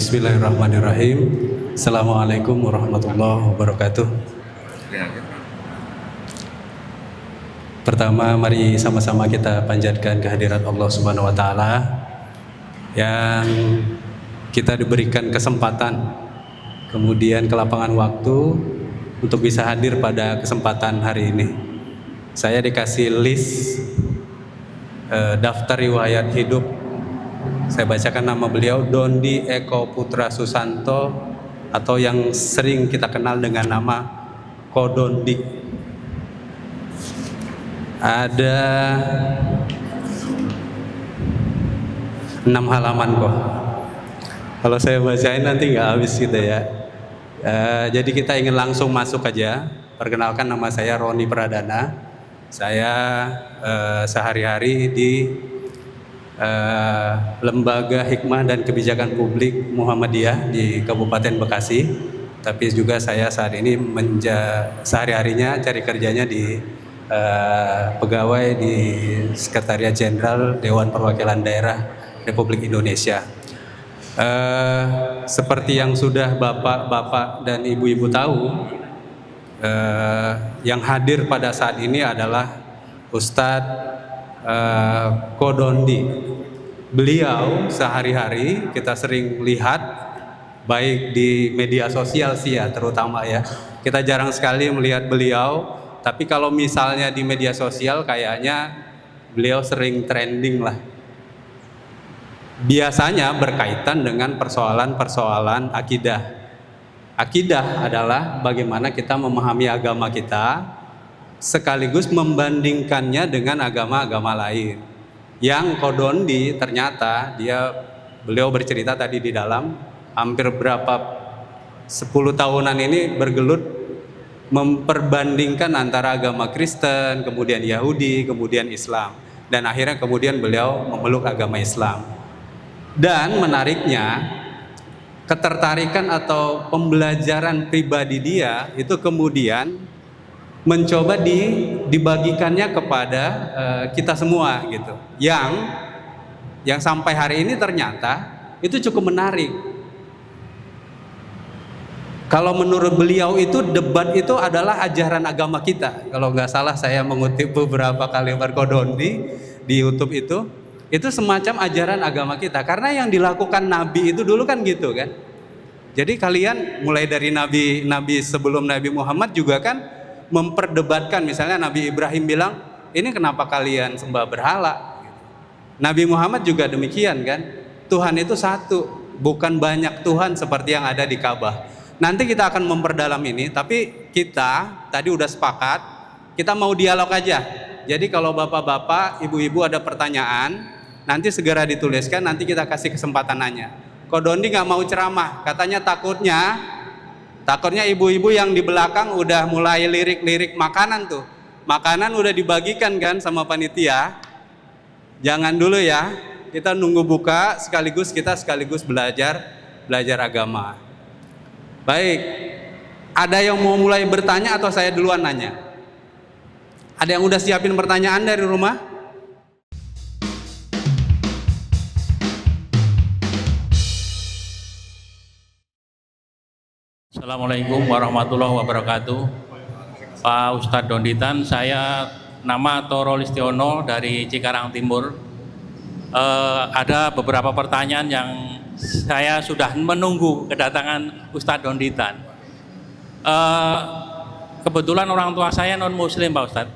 Bismillahirrahmanirrahim. Assalamualaikum warahmatullahi wabarakatuh. Pertama, mari sama-sama kita panjatkan kehadirat Allah Subhanahu wa Ta'ala yang kita diberikan kesempatan, kemudian kelapangan waktu untuk bisa hadir pada kesempatan hari ini. Saya dikasih list daftar riwayat hidup. Saya bacakan nama beliau, Dondi Eko Putra Susanto, atau yang sering kita kenal dengan nama Ko Dondi. Ada 6 halaman kok. Kalau saya bacain nanti nggak habis gitu ya. Jadi kita ingin langsung masuk aja. Perkenalkan, nama saya Roni Pradana. Saya sehari-hari di Lembaga Hikmah dan Kebijakan Publik Muhammadiyah di Kabupaten Bekasi. Tapi juga saya saat ini sehari-harinya cari kerjanya di pegawai di Sekretariat Jenderal Dewan Perwakilan Daerah Republik Indonesia. Seperti yang sudah bapak-bapak dan ibu-ibu tahu, yang hadir pada saat ini adalah Ustadz Ko Dondi. Beliau sehari-hari kita sering lihat baik di media sosial sih ya, terutama ya. Kita jarang sekali melihat beliau, tapi kalau misalnya di media sosial kayaknya beliau sering trending lah. Biasanya berkaitan dengan persoalan-persoalan akidah. Akidah adalah bagaimana kita memahami agama kita, sekaligus membandingkannya dengan agama-agama lain. Yang Ko Dondi ternyata beliau bercerita tadi di dalam, hampir 10 tahunan ini bergelut memperbandingkan antara agama Kristen, kemudian Yahudi, kemudian Islam, dan akhirnya kemudian beliau memeluk agama Islam. Dan menariknya, ketertarikan atau pembelajaran pribadi dia itu kemudian mencoba dibagikannya kepada kita semua gitu. Yang sampai hari ini ternyata itu cukup menarik. Kalau menurut beliau itu debat itu adalah ajaran agama kita. Kalau nggak salah saya mengutip beberapa kalimat Ko Dondi di YouTube itu semacam ajaran agama kita. Karena yang dilakukan Nabi itu dulu kan gitu kan. Jadi kalian mulai dari Nabi sebelum Nabi Muhammad juga kan memperdebatkan, misalnya Nabi Ibrahim bilang, ini kenapa kalian sembah berhala? Nabi Muhammad juga demikian kan, Tuhan itu satu, bukan banyak Tuhan seperti yang ada di Ka'bah. Nanti kita akan memperdalam ini, tapi kita tadi udah sepakat, kita mau dialog aja. Jadi kalau bapak-bapak, ibu-ibu ada pertanyaan, nanti segera dituliskan, nanti kita kasih kesempatan nanya. Ko Dondi nggak mau ceramah, katanya takutnya ibu-ibu yang di belakang udah mulai lirik-lirik makanan tuh. Makanan udah dibagikan kan sama panitia. Jangan dulu ya. Kita nunggu buka sekaligus belajar agama. Baik. Ada yang mau mulai bertanya atau saya duluan nanya? Ada yang udah siapin pertanyaan dari rumah? Assalamualaikum warahmatullahi wabarakatuh. Pak Ustadz Donditan, saya nama Toro Listiono dari Cikarang Timur. Ada beberapa pertanyaan yang saya sudah menunggu kedatangan Ustadz Donditan. Kebetulan orang tua saya non muslim Pak Ustadz,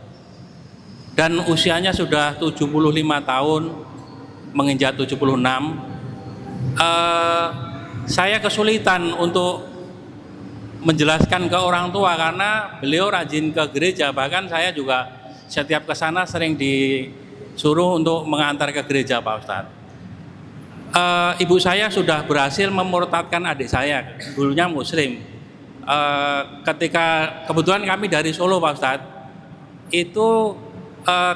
dan usianya sudah 75 tahun, menginjak 76. Saya kesulitan untuk menjelaskan ke orang tua karena beliau rajin ke gereja, bahkan saya juga setiap ke sana sering disuruh untuk mengantar ke gereja Pak Ustadz. Ibu saya sudah berhasil memurtadkan adik saya, dulunya muslim. Ketika kebetulan kami dari Solo Pak Ustadz, itu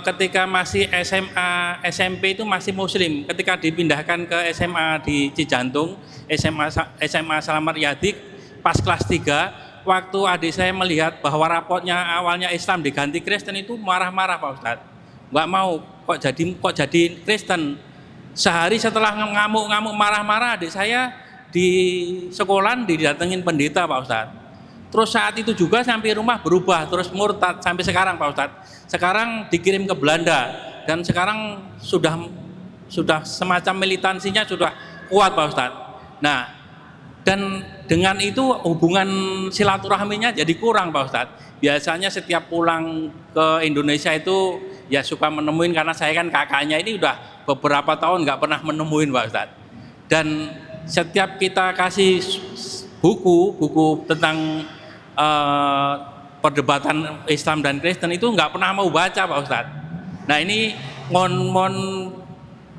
ketika masih SMA, SMP itu masih muslim. Ketika dipindahkan ke SMA di Cijantung, SMA Selamat Riyadi, pas kelas 3, waktu adik saya melihat bahwa rapotnya awalnya Islam diganti Kristen, itu marah-marah Pak Ustadz. Nggak mau, kok jadi Kristen. Sehari setelah ngamuk-ngamuk marah-marah, adik saya di sekolahan didatengin pendeta Pak Ustadz. Terus saat itu juga sampai rumah berubah, terus murtad sampai sekarang Pak Ustadz. Sekarang dikirim ke Belanda dan sekarang sudah semacam militansinya sudah kuat Pak Ustadz. Nah, dan dengan itu hubungan silaturahminya jadi kurang Pak Ustadz. Biasanya setiap pulang ke Indonesia itu ya suka menemuin, karena saya kan kakaknya ini udah beberapa tahun nggak pernah menemuin Pak Ustadz. Dan setiap kita kasih buku tentang perdebatan Islam dan Kristen itu nggak pernah mau baca Pak Ustadz. Nah ini mohon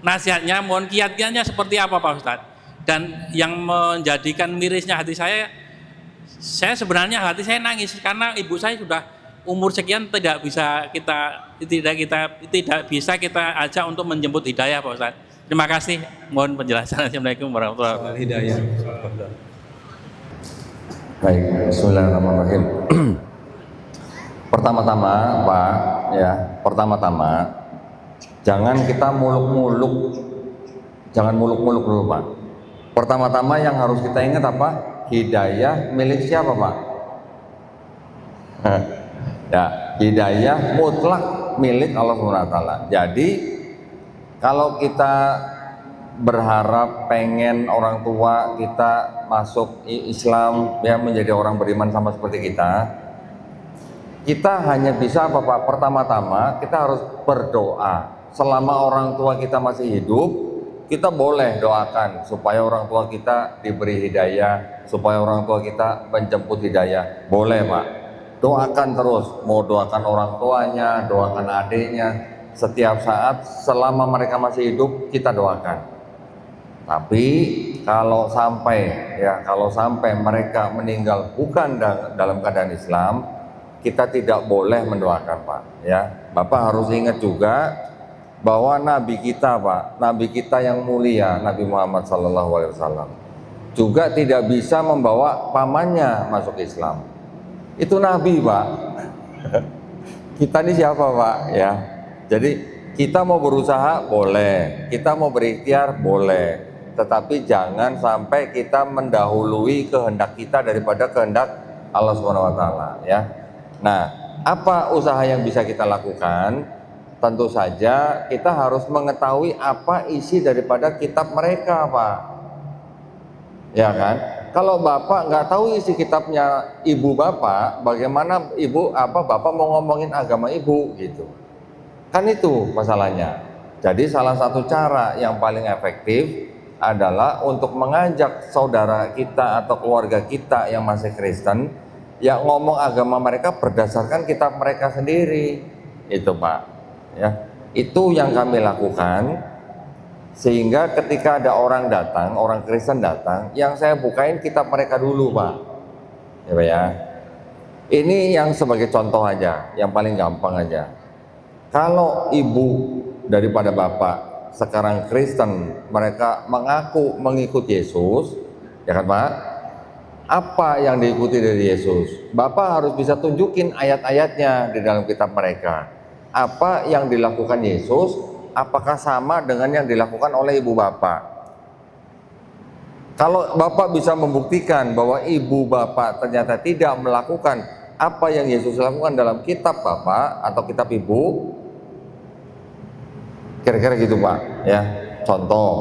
nasihatnya, mohon kiat-kiatnya seperti apa Pak Ustadz. Dan yang menjadikan mirisnya hati saya sebenarnya hati saya nangis karena ibu saya sudah umur sekian tidak bisa kita ajak untuk menjemput hidayah Pak Ustadz. Terima kasih, mohon penjelasan. Assalamualaikum warahmatullahi wabarakatuh. Hidayah. Baik, bismillahirrahmanirrahim. Pertama-tama Pak, ya, jangan kita jangan muluk-muluk dulu Pak. Pertama-tama yang harus kita ingat apa? Hidayah milik siapa Pak? Ya, hidayah mutlak milik Allah SWT. Jadi kalau kita berharap pengen orang tua kita masuk Islam, ya, menjadi orang beriman sama seperti kita hanya bisa apa Pak? Pertama-tama kita harus berdoa. Selama orang tua kita masih hidup, kita boleh doakan supaya orang tua kita diberi hidayah, supaya orang tua kita menjemput hidayah. Boleh Pak, doakan terus. Mau doakan orang tuanya, doakan adiknya, setiap saat selama mereka masih hidup kita doakan. Tapi kalau sampai mereka meninggal bukan dalam keadaan Islam, kita tidak boleh mendoakan Pak. Ya, Bapak harus ingat juga bahwa Nabi kita Pak, Nabi kita yang mulia, Nabi Muhammad SAW juga tidak bisa membawa pamannya masuk Islam. Itu Nabi Pak. Kita ini siapa Pak? Ya, jadi kita mau berusaha boleh, kita mau berikhtiar boleh, tetapi jangan sampai kita mendahului kehendak kita daripada kehendak Allah SWT. Ya. Nah, apa usaha yang bisa kita lakukan? Tentu saja kita harus mengetahui apa isi daripada kitab mereka Pak. Ya kan? Kalau Bapak nggak tahu isi kitabnya ibu Bapak, bagaimana Bapak mau ngomongin agama ibu gitu? Kan itu masalahnya. Jadi salah satu cara yang paling efektif adalah untuk mengajak saudara kita atau keluarga kita yang masih Kristen, ya, ngomong agama mereka berdasarkan kitab mereka sendiri. Itu Pak. Ya, itu yang kami lakukan, sehingga ketika ada orang datang, orang Kristen datang, yang saya bukain kitab mereka dulu Pak. Ya Pak ya. Ini yang sebagai contoh aja, yang paling gampang aja. Kalau ibu daripada bapak sekarang Kristen, mereka mengaku mengikut Yesus, ya kan Pak? Apa yang diikuti dari Yesus? Bapak harus bisa tunjukin ayat-ayatnya di dalam kitab mereka. Apa yang dilakukan Yesus, apakah sama dengan yang dilakukan oleh ibu bapak? Kalau bapak bisa membuktikan bahwa ibu bapak ternyata tidak melakukan apa yang Yesus lakukan dalam kitab bapak atau kitab ibu, kira-kira gitu Pak. Ya, contoh,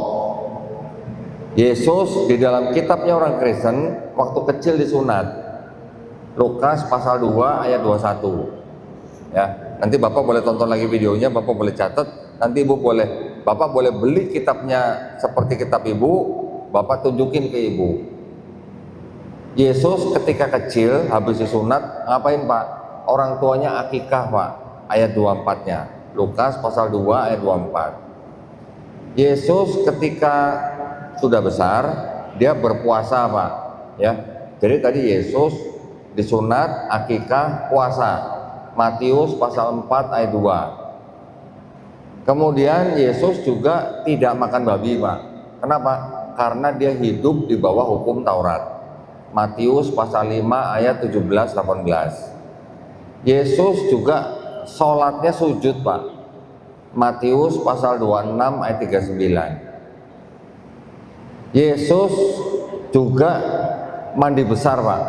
Yesus di dalam kitabnya orang Kristen waktu kecil disunat, Lukas pasal 2 ayat 21. Ya, nanti Bapak boleh tonton lagi videonya, Bapak boleh catat, nanti Bapak boleh beli kitabnya seperti kitab ibu, Bapak tunjukin ke ibu. Yesus ketika kecil habis disunat ngapain Pak? Orang tuanya akikah Pak, ayat 24-nya. Lukas pasal 2 ayat 24. Yesus ketika sudah besar, dia berpuasa Pak. Ya, jadi tadi Yesus disunat, akikah, puasa. Matius pasal 4 ayat 2. Kemudian Yesus juga tidak makan babi Pak. Kenapa? Karena dia hidup di bawah hukum Taurat. Matius pasal 5 ayat 17-18. Yesus juga sholatnya sujud Pak. Matius pasal 26 ayat 39. Yesus juga mandi besar Pak.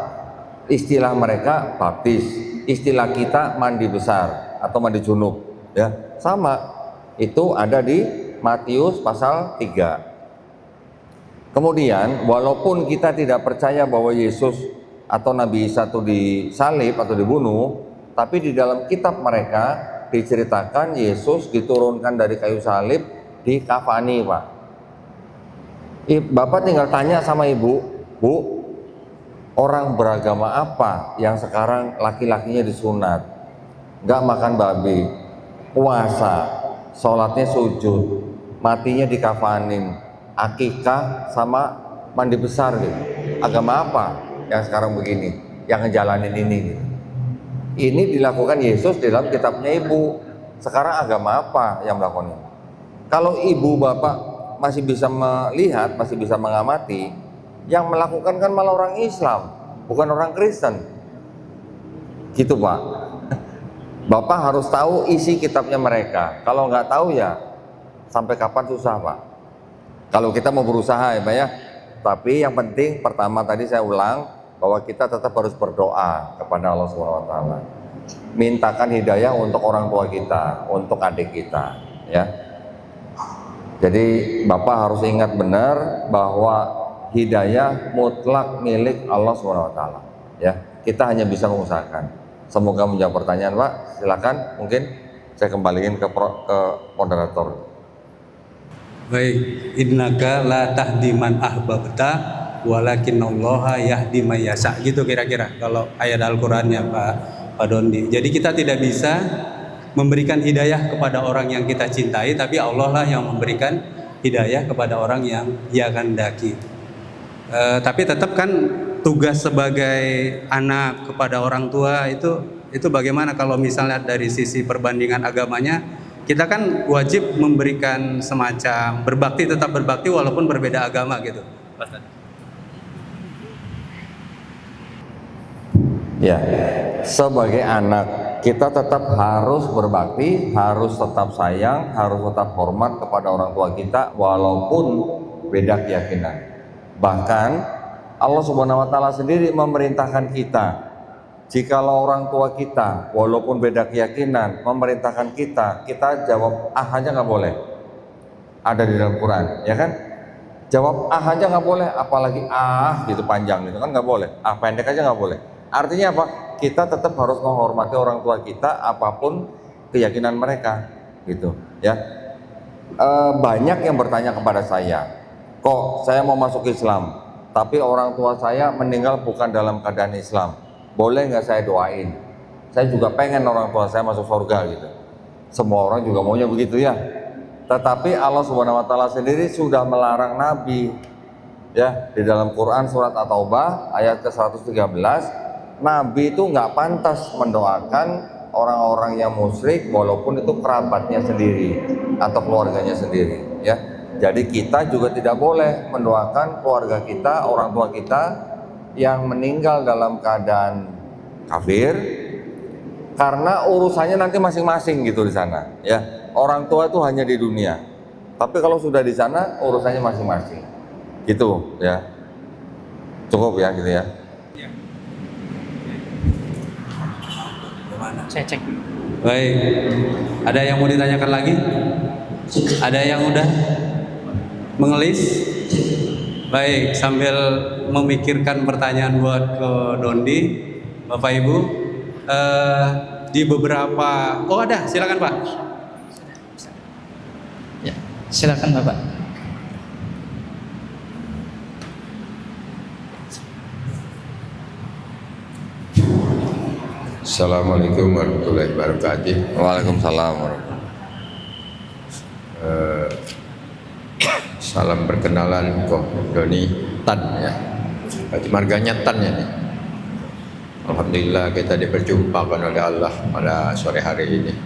Istilah mereka baptis, istilah kita mandi besar atau mandi junub ya, sama. Itu ada di Matius pasal 3. Kemudian walaupun kita tidak percaya bahwa Yesus atau Nabi Isa itu disalib atau dibunuh, tapi di dalam kitab mereka diceritakan Yesus diturunkan dari kayu salib, dikafani Pak. Bapak tinggal tanya sama ibu, Bu, orang beragama apa yang sekarang laki-lakinya disunat, nggak makan babi, puasa, sholatnya sujud, matinya dikafanin, akikah sama mandi besar gitu. Agama apa yang sekarang begini, yang ngejalanin ini gitu. Ini dilakukan Yesus di dalam kitabnya ibu. Sekarang agama apa yang melakukan ini? Kalau ibu bapak masih bisa melihat, masih bisa mengamati, yang melakukan kan malah orang Islam, bukan orang Kristen. Gitu Pak. Bapak harus tahu isi kitabnya mereka. Kalau nggak tahu ya sampai kapan susah Pak. Kalau kita mau berusaha ya Pak ya. Tapi yang penting pertama tadi saya ulang bahwa kita tetap harus berdoa kepada Allah SWT. Mintakan hidayah untuk orang tua kita, untuk adik kita, ya. Jadi Bapak harus ingat benar bahwa hidayah mutlak milik Allah SWT, ya. Kita hanya bisa mengusahakan. Semoga menjawab pertanyaan Pak. Silakan, mungkin saya kembalikan ke moderator. Baik, innaka la tahdi man ahbabta walakinallaha yahdi may yasha, gitu kira-kira kalau ayat Al-Qur'annya Pak Dondi. Jadi kita tidak bisa memberikan hidayah kepada orang yang kita cintai, tapi Allah lah yang memberikan hidayah kepada orang yang Dia kehendaki. Tapi tetap kan tugas sebagai anak kepada orang tua itu bagaimana kalau misalnya dari sisi perbandingan agamanya, kita kan wajib memberikan semacam berbakti, tetap berbakti walaupun berbeda agama gitu. Ya, sebagai anak kita tetap harus berbakti, harus tetap sayang, harus tetap hormat kepada orang tua kita walaupun beda keyakinan. Bahkan Allah Subhanahu wa taala sendiri memerintahkan kita, jikalau orang tua kita walaupun beda keyakinan memerintahkan kita jawab aja nggak boleh. Ada di dalam Quran, ya kan? Jawab aja nggak boleh, apalagi gitu panjang gitu kan nggak boleh. Pendek aja nggak boleh. Artinya apa? Kita tetap harus menghormati orang tua kita apapun keyakinan mereka, gitu ya. Banyak yang bertanya kepada saya, kok saya mau masuk Islam tapi orang tua saya meninggal bukan dalam keadaan Islam, boleh nggak saya doain? Saya juga pengen orang tua saya masuk surga gitu. Semua orang juga maunya begitu ya. Tetapi Allah Subhanahu wa taala sendiri sudah melarang Nabi ya, di dalam Quran surat At-Taubah ayat ke-113. Nabi itu nggak pantas mendoakan orang-orang yang musyrik walaupun itu kerabatnya sendiri atau keluarganya sendiri ya. Jadi kita juga tidak boleh mendoakan keluarga kita, orang tua kita yang meninggal dalam keadaan kafir, karena urusannya nanti masing-masing gitu di sana ya. Orang tua itu hanya di dunia, tapi kalau sudah di sana urusannya masing-masing gitu ya. Cukup ya gitu ya. Saya cek. Baik, ada yang mau ditanyakan lagi? Ada yang udah mengelis? Baik, sambil memikirkan pertanyaan buat ke Dondi, Bapak Ibu, di beberapa, ada, silakan Pak. Ya, silakan Bapak. Assalamualaikum warahmatullahi wabarakatuh. Waalaikumsalam warahmatullahi Salam perkenalan kok Doni Tan ya. Berarti marganya Tan ya nih. Alhamdulillah kita diperjumpakan oleh Allah pada sore hari ini.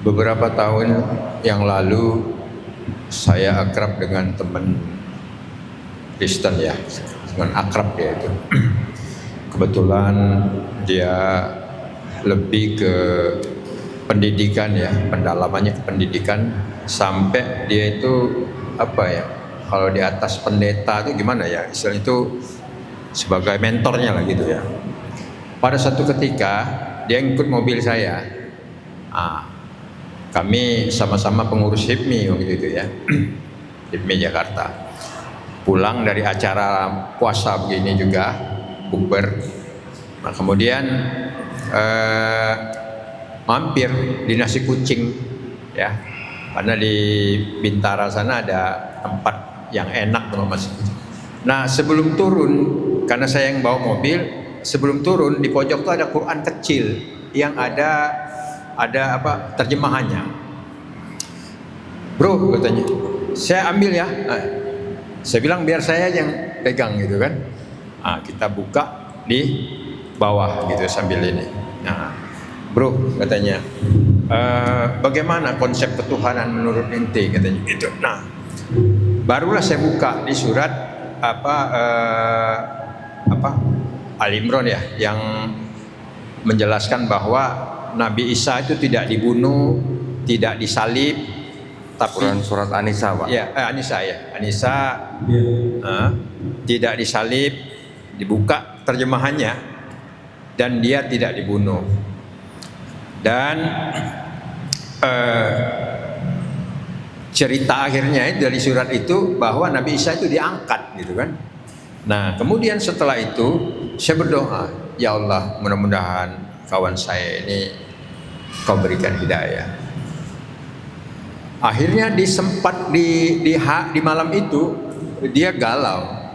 Beberapa tahun yang lalu saya akrab dengan teman Kristen ya, teman akrab dia itu. Kebetulan dia lebih ke pendidikan ya, pendalamannya ke pendidikan, sampai dia itu kalau di atas pendeta itu gimana ya, istilah itu sebagai mentornya lah gitu ya. Pada satu ketika dia ngikut mobil saya, kami sama-sama pengurus HIPMI waktu itu ya, HIPMI Jakarta. Pulang dari acara puasa begini juga, bukber. Nah, kemudian mampir di Nasi Kucing ya, karena di Bintara sana ada tempat yang enak tuh Mas. Nah, sebelum turun, karena saya yang bawa mobil, sebelum turun di pojok tuh ada Quran kecil yang ada apa terjemahannya. Bro, katanya, saya ambil ya. Saya bilang biar saya yang pegang gitu kan. Kita buka di bawah gitu sambil ini. Nah, bro katanya, bagaimana konsep ketuhanan menurut ente katanya gitu. Nah, barulah saya buka di surat Al Imran ya, yang menjelaskan bahwa Nabi Isa itu tidak dibunuh, tidak disalib, tapi Surat An-Nisa, Pak. ya An-Nisa ya, An-Nisa tidak disalib, dibuka terjemahannya, dan dia tidak dibunuh. Dan cerita akhirnya dari surat itu bahwa Nabi Isa itu diangkat gitu kan. Nah, kemudian setelah itu saya berdoa, ya Allah, mudah-mudahan kawan saya ini kau berikan hidayah. Akhirnya di malam itu dia galau.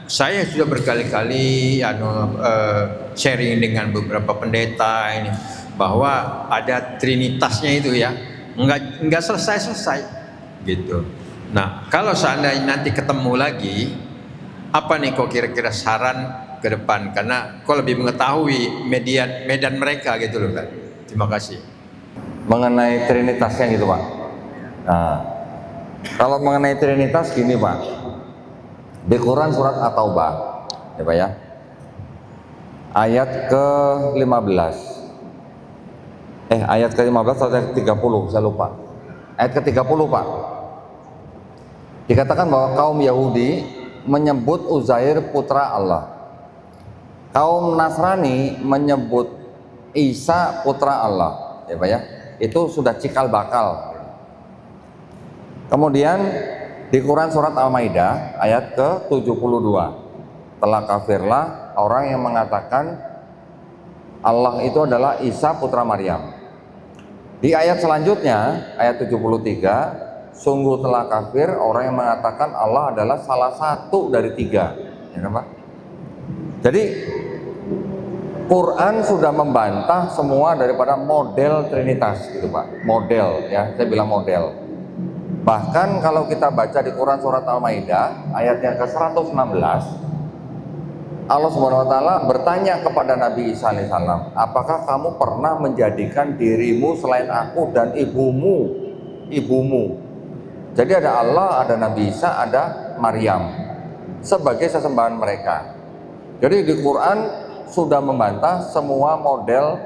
Saya sudah berkali-kali sharing dengan beberapa pendeta ini bahwa ada trinitasnya itu ya, nggak selesai gitu. Nah, kalau seandainya nanti ketemu lagi, apa nih kok kira-kira saran ke depan, karena kau lebih mengetahui medan mereka gitu loh kan. Terima kasih. Mengenai trinitasnya gitu, Pak. Nah, kalau mengenai trinitas gini, Pak. Di Quran surat At-Taubah, ya Pak ya. Ayat ke-15. Ayat ke-15 atau ayat ke-30, saya lupa. Ayat ke-30, Pak. Dikatakan bahwa kaum Yahudi menyebut Uzair putra Allah. Kaum Nasrani menyebut Isa putra Allah, ya Pak ya. Itu sudah cikal bakal. Kemudian di Quran surat Al-Maidah ayat ke-72, telah kafirlah orang yang mengatakan Allah itu adalah Isa putra Maryam. Di ayat selanjutnya ayat 73, sungguh telah kafir orang yang mengatakan Allah adalah salah satu dari tiga, ya kan Pak? Jadi Quran sudah membantah semua daripada model Trinitas gitu Pak, model ya, saya bilang model. Bahkan kalau kita baca di Quran surat Al-Maidah ayat yang ke-116, Allah Subhanahu wa taala bertanya kepada Nabi Isa alaihissalam, apakah kamu pernah menjadikan dirimu selain aku dan ibumu? Jadi ada Allah, ada Nabi Isa, ada Maryam sebagai sesembahan mereka. Jadi di Quran sudah membantah semua model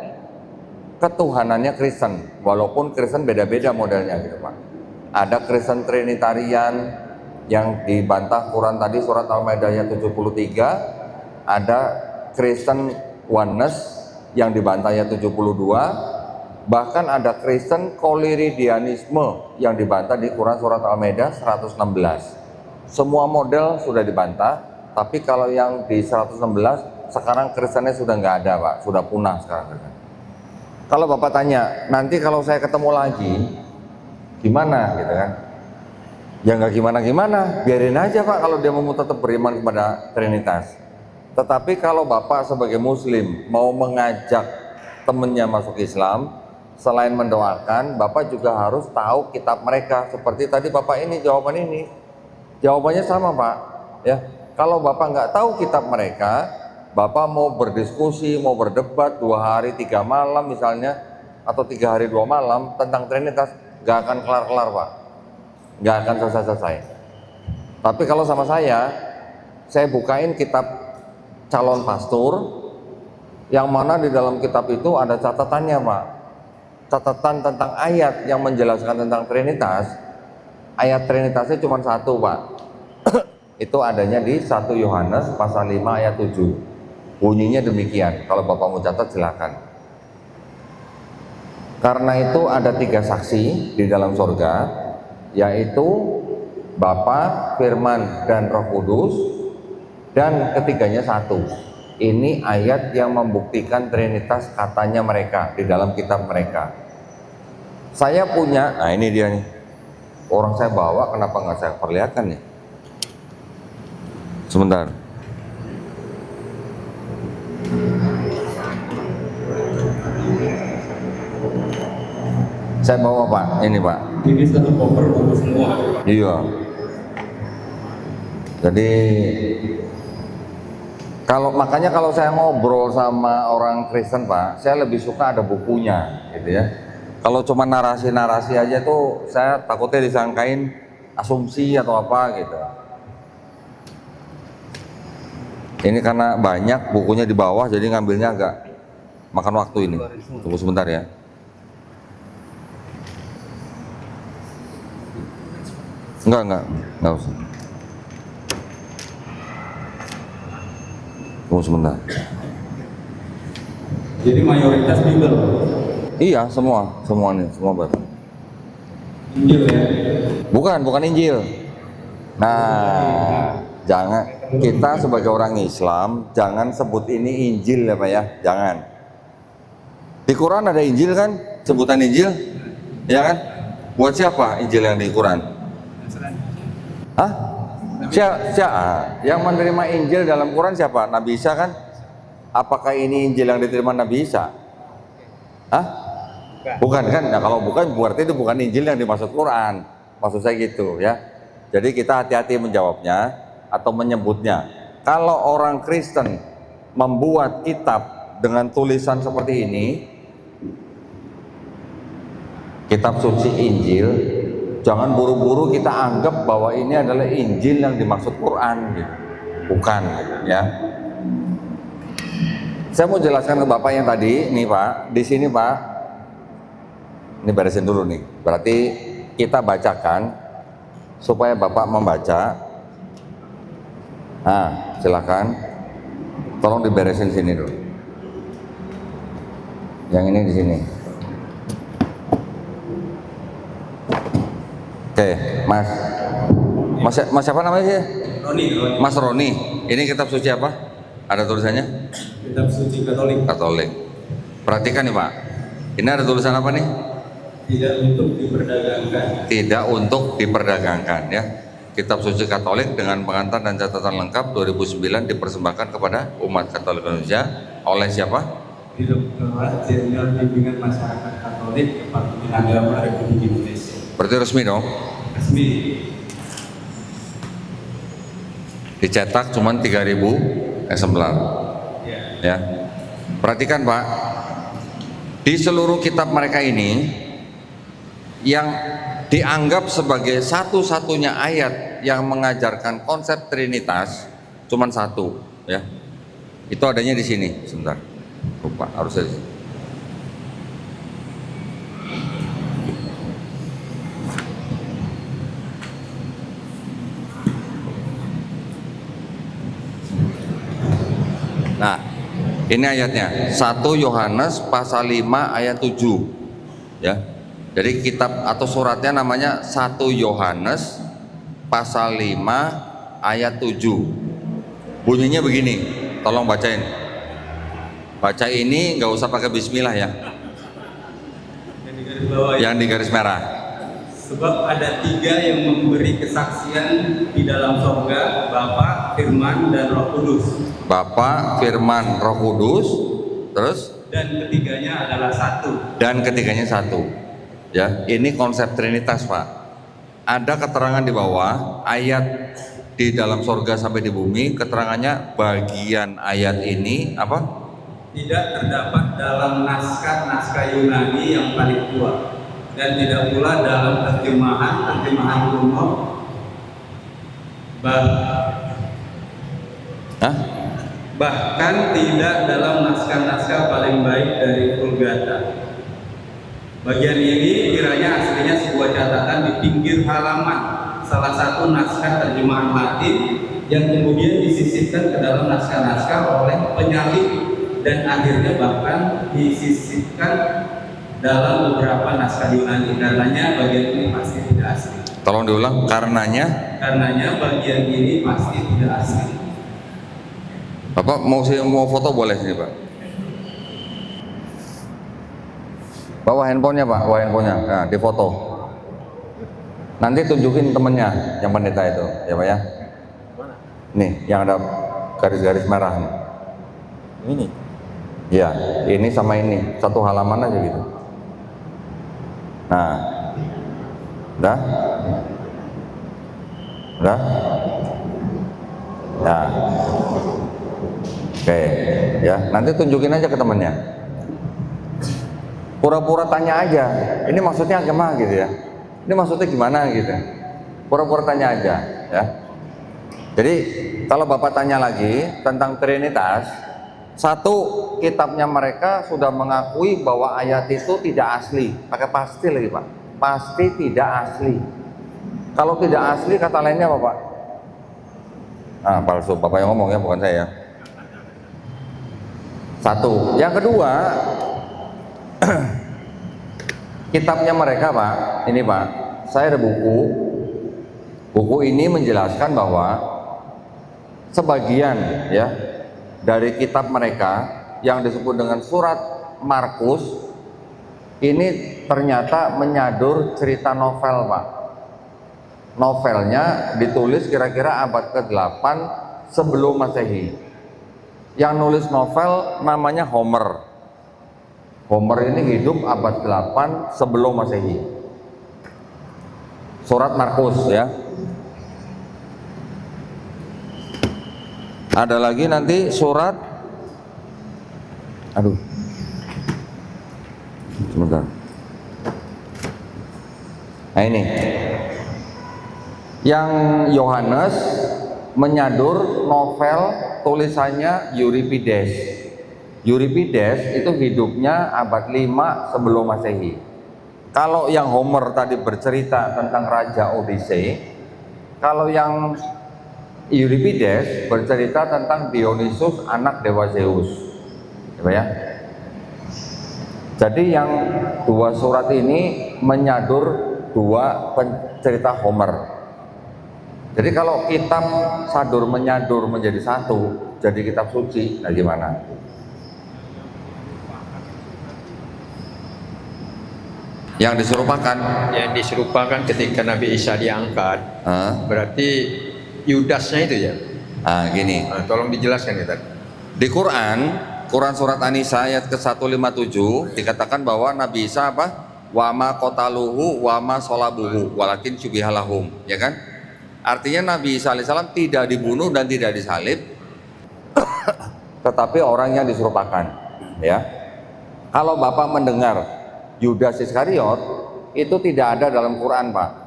ketuhanannya Kristen, walaupun Kristen beda-beda modelnya gitu Pak. Ada Kristen Trinitarian yang dibantah Quran tadi surat Al-Maidah ayat 73, ada Kristen Oneness yang dibantah ayat 72, bahkan ada Kristen Koliridianisme yang dibantah di Quran surat Al-Maidah 116. Semua model sudah dibantah, tapi kalau yang di 116 sekarang Kristennya sudah nggak ada Pak, sudah punah sekarang. Kalau Bapak tanya, nanti kalau saya ketemu lagi gimana gitu kan? Ya nggak gimana-gimana, biarin aja Pak kalau dia mau tetap beriman kepada Trinitas. Tetapi kalau Bapak sebagai Muslim mau mengajak temennya masuk Islam, selain mendoakan, Bapak juga harus tahu kitab mereka. Seperti tadi Bapak ini jawabannya sama Pak. Ya, kalau Bapak nggak tahu kitab mereka, Bapak mau berdiskusi, mau berdebat 2 hari 3 malam misalnya, atau 3 hari 2 malam tentang Trinitas, nggak akan kelar-kelar Pak, nggak akan selesai-selesai. Tapi kalau sama saya bukain kitab calon pastor, yang mana di dalam kitab itu ada catatannya Pak, catatan tentang ayat yang menjelaskan tentang Trinitas. ayat Trinitasnya cuma satu, Pak. Itu adanya di 1 Yohanes pasal 5 ayat 7. Bunyinya demikian. Kalau Bapak mau catat silakan. Karena itu ada 3 saksi di dalam sorga, yaitu Bapa, Firman, dan Roh Kudus, dan ketiganya satu. Ini ayat yang membuktikan Trinitas katanya mereka di dalam kitab mereka. Saya punya, nah ini dia nih. Orang saya bawa, kenapa nggak saya perlihatkan nih? Sebentar. Saya bawa, Pak, ini, Pak. Ini satu koper bagus semua. Iya. Jadi makanya kalau saya ngobrol sama orang Kristen, Pak, saya lebih suka ada bukunya, gitu ya. Kalau cuma narasi-narasi aja tuh saya takutnya disangkain asumsi atau apa gitu. Ini karena banyak bukunya di bawah, jadi ngambilnya agak makan waktu ini. Tunggu sebentar ya. Enggak usah. Tunggu sebentar. Jadi mayoritas Bible. Iya, semua nih, semua Bapak. Injil ya. Bukan Injil. Nah, jangan, kita sebagai orang Islam jangan sebut ini Injil ya, Pak ya. Jangan. Di Quran ada Injil kan? Sebutan Injil? Ya kan? Buat siapa Injil yang di Quran? Hah? Siapa? Yang menerima Injil dalam Quran siapa? Nabi Isa kan? Apakah ini Injil yang diterima Nabi Isa? Hah? Bukan kan? Nah, kalau bukan berarti itu bukan Injil yang dimaksud Quran. Maksud saya gitu ya. Jadi kita hati-hati menjawabnya atau menyebutnya. Kalau orang Kristen membuat kitab dengan tulisan seperti ini, kitab suci Injil, jangan buru-buru kita anggap bahwa ini adalah Injil yang dimaksud Quran gitu. Bukan gitu, ya. Saya mau jelaskan ke Bapak yang tadi nih, Pak. Di sini, Pak. Ini beresin dulu nih. Berarti kita bacakan supaya Bapak membaca. Nah, silakan. Tolong diberesin sini dulu. Yang ini di sini. Oke, Mas. Mas siapa namanya sih? Roni. Mas Roni. Ini kitab suci apa? Ada tulisannya? Kitab suci Katolik. Katolik. Perhatikan nih, Pak. Ini ada tulisan apa nih? Tidak untuk diperdagangkan. Tidak untuk diperdagangkan ya. Kitab suci Katolik dengan pengantar dan catatan lengkap 2009 dipersembahkan kepada umat Katolik Indonesia oleh siapa? Direktorat Jenderal Bimbingan Masyarakat Katolik Departemen Agama Republik Indonesia. Berarti resmi dong? Resmi. Dicetak cuma 3.000 eksemplar. Ya. Perhatikan, Pak. Di seluruh kitab mereka ini yang dianggap sebagai satu-satunya ayat yang mengajarkan konsep Trinitas cuma satu, ya. Itu adanya di sini. Sebentar, lupa harusnya di sini. Nah, ini ayatnya 1 Yohanes pasal 5 ayat 7, ya. Jadi kitab atau suratnya namanya 1 Yohanes pasal 5 ayat 7. Bunyinya begini, tolong bacain. Baca ini nggak usah pakai bismillah ya. Yang di garis merah. Sebab ada 3 yang memberi kesaksian di dalam sorga, Bapa, Firman, dan Roh Kudus. Bapa, Firman, Roh Kudus, terus? Dan ketiganya adalah satu. Dan ketiganya satu. Ya, ini konsep Trinitas, Pak. Ada keterangan di bawah ayat di dalam sorga sampai di bumi, keterangannya bagian ayat ini apa? Tidak terdapat dalam naskah Yunani yang paling tua, dan tidak pula dalam terjemahan kuno. Bahkan tidak dalam naskah paling baik dari Vulgata. Bagian ini kiranya aslinya sebuah catatan di pinggir halaman salah satu naskah terjemahan Latin yang kemudian disisipkan ke dalam naskah-naskah oleh penyalin dan akhirnya bahkan disisipkan dalam beberapa naskah Yunani. Karenanya bagian ini pasti tidak asli. Tolong diulang, karenanya Bagian ini pasti tidak asli. Bapak mau foto boleh sini Pak. Bawa handphonenya Pak, bawa handphonenya, nah, di foto. Nanti tunjukin temennya yang pendeta itu, ya Pak ya. Nih, yang ada garis-garis merah nih. Ini. Iya, ini sama ini, satu halaman aja gitu. Nah, udah, nah, oke, ya. Nanti tunjukin aja ke temennya. Pura-pura tanya aja, ini maksudnya gimana gitu ya? Ini maksudnya gimana gitu? Pura-pura tanya aja, ya. Jadi kalau Bapak tanya lagi tentang Trinitas, satu, kitabnya mereka sudah mengakui bahwa ayat itu tidak asli. Pakai pasti lagi Pak, pasti tidak asli. Kalau tidak asli, kata lainnya apa Pak? Ah, palsu. Bapak yang ngomong ya, bukan saya. Satu. Yang kedua, kitabnya mereka Pak, ini Pak, saya ada buku. Buku ini menjelaskan bahwa sebagian ya dari kitab mereka yang disebut dengan surat Markus ini ternyata menyadur cerita novel Pak. Novelnya ditulis kira-kira abad ke-8 sebelum Masehi. Yang nulis novel namanya Homer. Homer ini hidup abad 8 sebelum Masehi. Surat Markus ya. Ada lagi nanti surat, aduh, sebentar. Nah ini, yang Yohanes menyadur novel tulisannya Euripides. Euripides itu hidupnya abad 5 sebelum Masehi. Kalau yang Homer tadi bercerita tentang Raja Odyssey, kalau yang Euripides bercerita tentang Dionysus anak dewa Zeus, ya. Jadi yang dua surat ini menyadur dua cerita Homer. Jadi kalau kitab sadur menyadur menjadi satu, jadi kitab suci, nah gimana? Yang diserupakan? Yang diserupakan ketika Nabi Isa diangkat, berarti Yudasnya itu ya. Nah, gini. Tolong dijelaskan ya tadi. Di Quran surat An-Nisa ayat ke-157 dikatakan bahwa Nabi Isa apa? Wa ma qataluhu wa ma salabuhu walakin syubihalahum, ya kan? Artinya Nabi Isa alaihissalam tidak dibunuh dan tidak disalib, tetapi orangnya diserupakan, ya. Kalau Bapak mendengar Yudas Iskariot itu tidak ada dalam Quran Pak.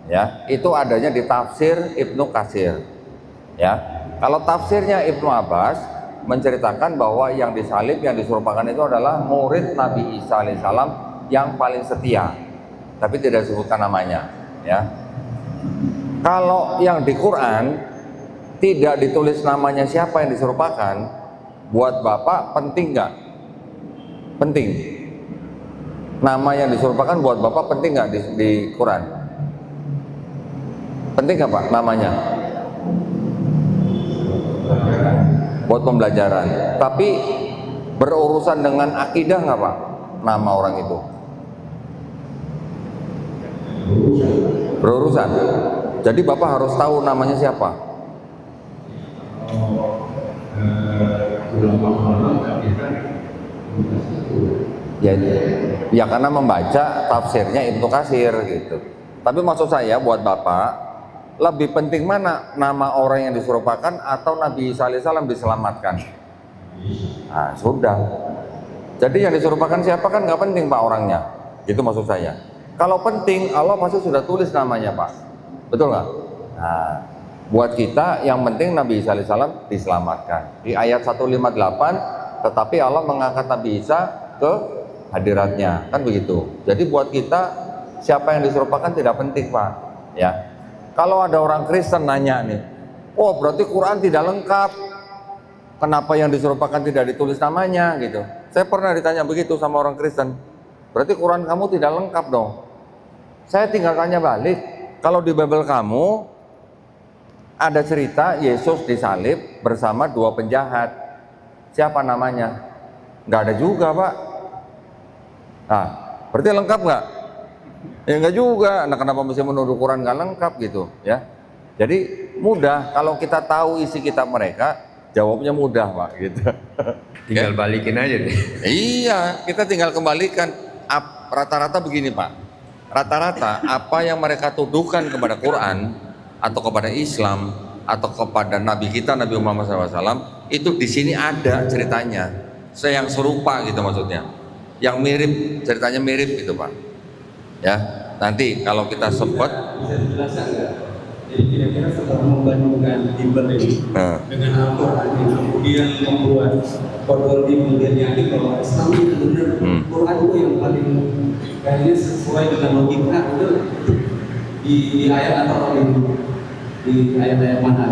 Ya, itu adanya di tafsir Ibnu Katsir. Ya, kalau tafsirnya Ibnu Abbas menceritakan bahwa yang disalib, yang diserupakan itu adalah murid Nabi Isa alaihissalam yang paling setia, tapi tidak disebutkan namanya. Ya, kalau yang di Quran tidak ditulis namanya siapa yang diserupakan, buat Bapak penting nggak? Penting. Nama yang diserupakan buat Bapak penting nggak di Quran? Penting nggak Pak namanya? Buat pembelajaran. Tapi berurusan dengan akidah nggak Pak? Nama orang itu? Berurusan. Jadi Bapak harus tahu namanya siapa. Ya karena membaca tafsirnya Ibnu Katsir gitu. Tapi maksud saya buat Bapak, lebih penting mana nama orang yang diserupakan atau Nabi Isa alaihissalam diselamatkan? Nah sudah. Jadi yang diserupakan siapa kan nggak penting Pak orangnya. Itu maksud saya. Kalau penting Allah pasti sudah tulis namanya Pak. Betul nggak? Nah, buat kita yang penting Nabi Isa alaihissalam diselamatkan. Di ayat 158, tetapi Allah mengangkat Nabi Isa ke hadiratnya, kan begitu. Jadi buat kita siapa yang diserupakan tidak penting, Pak. Ya. Kalau ada orang Kristen nanya nih, oh berarti Quran tidak lengkap. Kenapa yang diserupakan tidak ditulis namanya gitu? Saya pernah ditanya begitu sama orang Kristen. Berarti Quran kamu tidak lengkap dong. Saya tinggal tanya balik, kalau di Bible kamu ada cerita Yesus disalib bersama dua penjahat. Siapa namanya? Nggak ada juga, Pak. Nah, berarti lengkap nggak? Ya nggak juga. Nah, kenapa mesti menuduh Quran nggak lengkap gitu ya? Jadi mudah kalau kita tahu isi kitab mereka, jawabnya mudah, Pak. Gitu. Tinggal balikin aja deh. Iya, kita tinggal kembalikan. Rata-rata begini, Pak. Rata-rata apa yang mereka tuduhkan kepada Quran atau kepada Islam atau kepada Nabi kita Nabi Muhammad SAW itu di sini ada ceritanya, yang serupa gitu maksudnya, yang mirip, ceritanya mirip gitu, Pak. Ya, nanti kalau kita sempat. Bisa dijelaskan nggak? Jadi kira-kira setelah membandingkan Bible ini dengan Al-Quran ini, kemudian membuat Qurtubi kemudian yakin bahwa Islam itu benar, Quran itu yang paling kayaknya sesuai dengan logika itu di ayat atau di ayat-ayat mana?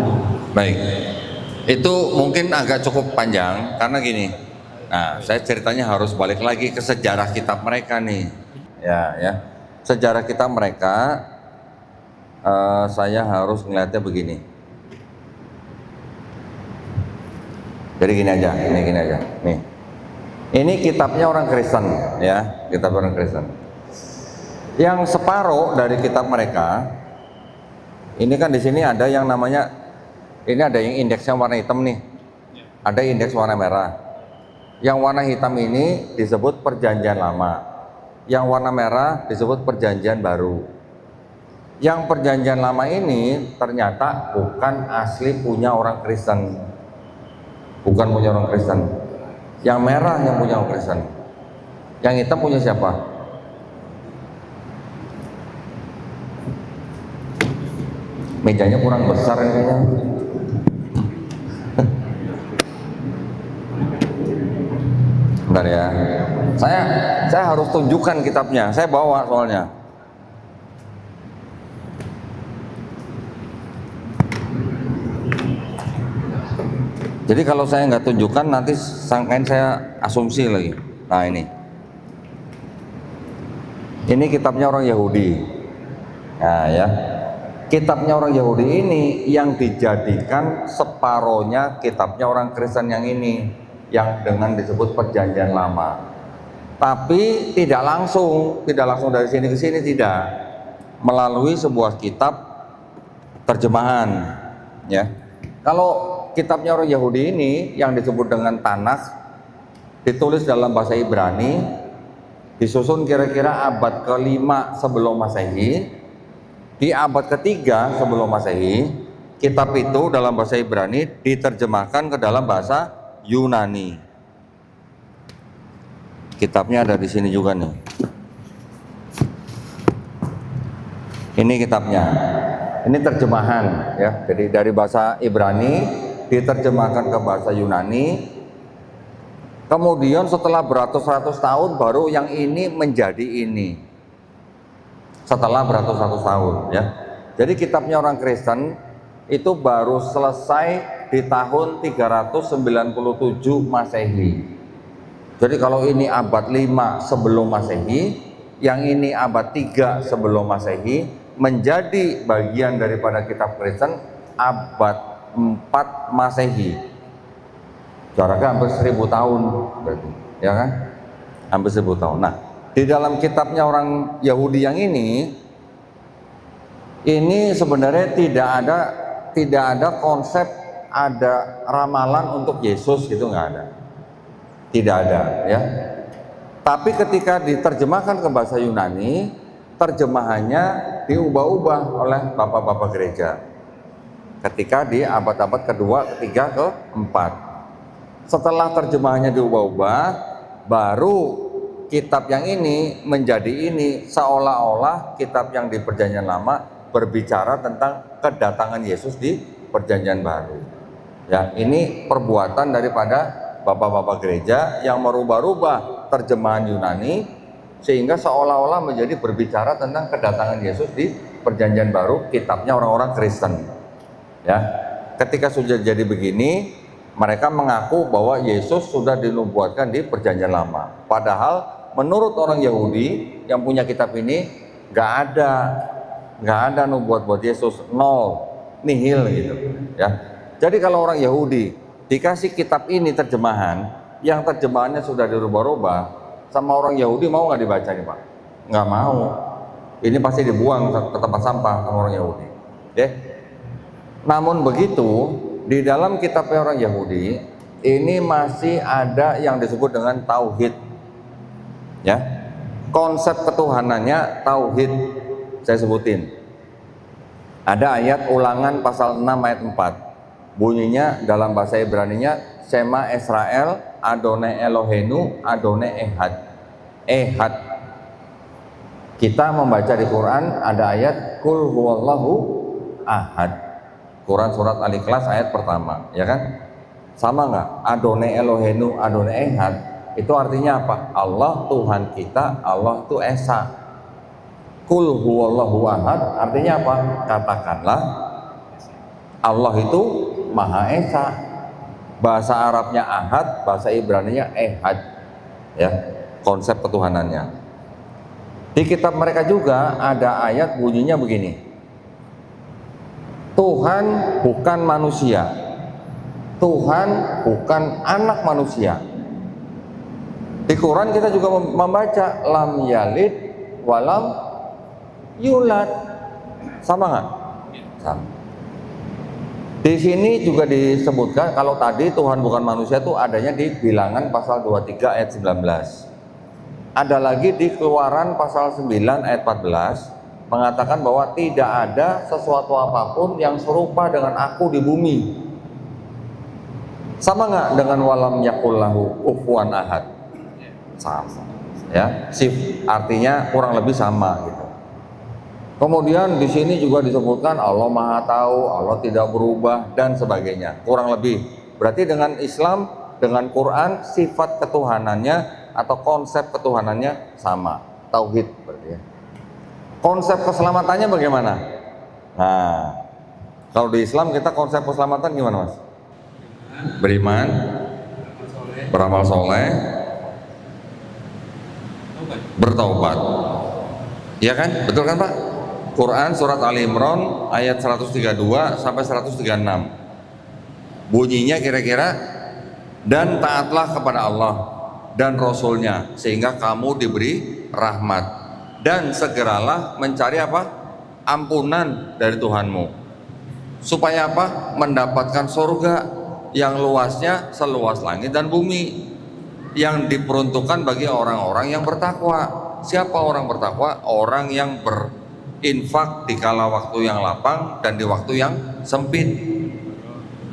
Baik, itu mungkin agak cukup panjang karena gini. Nah, saya ceritanya harus balik lagi ke sejarah kitab mereka nih. Ya. Sejarah kitab mereka, saya harus ngeliatnya begini. Jadi gini aja. Nih, ini kitabnya orang Kristen, ya, kitab orang Kristen. Yang separuh dari kitab mereka, ini kan di sini ada yang namanya, ini ada yang indeksnya warna hitam nih, ada indeks warna merah. Yang warna hitam ini disebut Perjanjian Lama. Yang warna merah disebut Perjanjian Baru. Yang Perjanjian Lama ini ternyata bukan asli punya orang Kristen. Bukan punya orang Kristen. Yang merah yang punya orang Kristen. Yang hitam punya siapa? Mejanya kurang besar ini kayaknya. Bentar ya. Saya harus tunjukkan kitabnya. Saya bawa soalnya. Jadi kalau saya nggak tunjukkan nanti sangkain saya asumsi lagi. Nah ini kitabnya orang Yahudi. Nah ya, kitabnya orang Yahudi ini yang dijadikan separohnya kitabnya orang Kristen yang ini, yang dengan disebut Perjanjian Lama. Tapi tidak langsung dari sini ke sini, tidak, melalui sebuah kitab terjemahan. Ya, kalau kitabnya orang Yahudi ini yang disebut dengan Tanakh ditulis dalam bahasa Ibrani, disusun kira-kira abad ke-5 sebelum Masehi. Di abad ke-3 sebelum Masehi, kitab itu dalam bahasa Ibrani diterjemahkan ke dalam bahasa Yunani. Kitabnya ada di sini juga nih. Ini kitabnya. Ini terjemahan ya. Jadi dari bahasa Ibrani diterjemahkan ke bahasa Yunani. Kemudian setelah beratus-ratus tahun baru yang ini menjadi ini. Setelah beratus-ratus tahun ya. Jadi kitabnya orang Kristen itu baru selesai di tahun 397 Masehi. Jadi kalau ini abad 5 sebelum Masehi, yang ini abad 3 sebelum Masehi, menjadi bagian daripada kitab Kristen abad 4 Masehi. Jaraknya hampir 1000 tahun berarti, ya kan? Hampir 1000 tahun. Nah, di dalam kitabnya orang Yahudi yang ini sebenarnya tidak ada konsep, ada ramalan untuk Yesus gitu, nggak ada. Tidak ada ya. Tapi ketika diterjemahkan ke bahasa Yunani, terjemahannya diubah-ubah oleh bapak-bapak gereja. Ketika di abad-abad kedua, ketiga, keempat. Setelah terjemahannya diubah-ubah, baru kitab yang ini menjadi ini, seolah-olah kitab yang di Perjanjian Lama berbicara tentang kedatangan Yesus di Perjanjian Baru. Ya, ini perbuatan daripada bapak-bapak gereja yang merubah-rubah terjemahan Yunani, sehingga seolah-olah menjadi berbicara tentang kedatangan Yesus di Perjanjian Baru, kitabnya orang-orang Kristen. Ya, ketika sudah jadi begini, mereka mengaku bahwa Yesus sudah dinubuatkan di Perjanjian Lama. Padahal menurut orang Yahudi yang punya kitab ini nggak ada nubuat buat Yesus, nol, nihil gitu. Ya, jadi kalau orang Yahudi dikasih kitab ini terjemahan, yang terjemahannya sudah dirubah-rubah, sama orang Yahudi mau nggak dibaca nih Pak? Nggak mau. Ini pasti dibuang ke tempat sampah sama orang Yahudi. Ya. Namun begitu, di dalam kitabnya orang Yahudi ini masih ada yang disebut dengan tauhid. Ya. Konsep ketuhanannya tauhid. Saya sebutin. Ada ayat Ulangan pasal 6 ayat 4. Bunyinya dalam bahasa Ibraninya Shema Israel Adonai Eloheinu Adonai Ehad. Ehad. Kita membaca di Quran ada ayat Kul huwallahu ahad. Quran surat Al-Ikhlas ayat pertama, ya kan? Sama nggak? Adonai Eloheinu Adonai Ehad. Itu artinya apa? Allah Tuhan kita, Allah itu Esa. Kul huwallahu ahad artinya apa? Katakanlah Allah itu Maha Esa. Bahasa Arabnya ahad, bahasa Ibraninya ehad. Ya, konsep ketuhanannya. Di kitab mereka juga ada ayat bunyinya begini. Tuhan bukan manusia. Tuhan bukan anak manusia. Di Quran kita juga membaca lam yalid walam yulad. Sama nggak? Sama. Di sini juga disebutkan kalau tadi Tuhan bukan manusia itu adanya di Bilangan pasal 23 ayat 19. Ada lagi di Keluaran pasal 9 ayat 14 mengatakan bahwa tidak ada sesuatu apapun yang serupa dengan aku di bumi. Sama nggak dengan walam yakullahu kufuwan ahad? Sama. Ya, artinya kurang lebih sama gitu. Kemudian di sini juga disebutkan Allah Maha Tahu, Allah tidak berubah dan sebagainya. Kurang lebih. Berarti dengan Islam, dengan Quran sifat ketuhanannya atau konsep ketuhanannya sama, tauhid berarti ya. Konsep keselamatannya bagaimana? Nah, kalau di Islam kita konsep keselamatan gimana Mas? Beriman, beramal soleh, bertaubat. Iya kan? Betul kan Pak? Quran surat Ali Imran ayat 132 sampai 136. Bunyinya kira-kira, dan taatlah kepada Allah dan Rasulnya sehingga kamu diberi rahmat, dan segeralah mencari apa? Ampunan dari Tuhanmu, supaya apa? Mendapatkan surga yang luasnya seluas langit dan bumi, yang diperuntukkan bagi orang-orang yang bertakwa. Siapa orang bertakwa? Orang yang berinfak di kala waktu yang lapang dan di waktu yang sempit,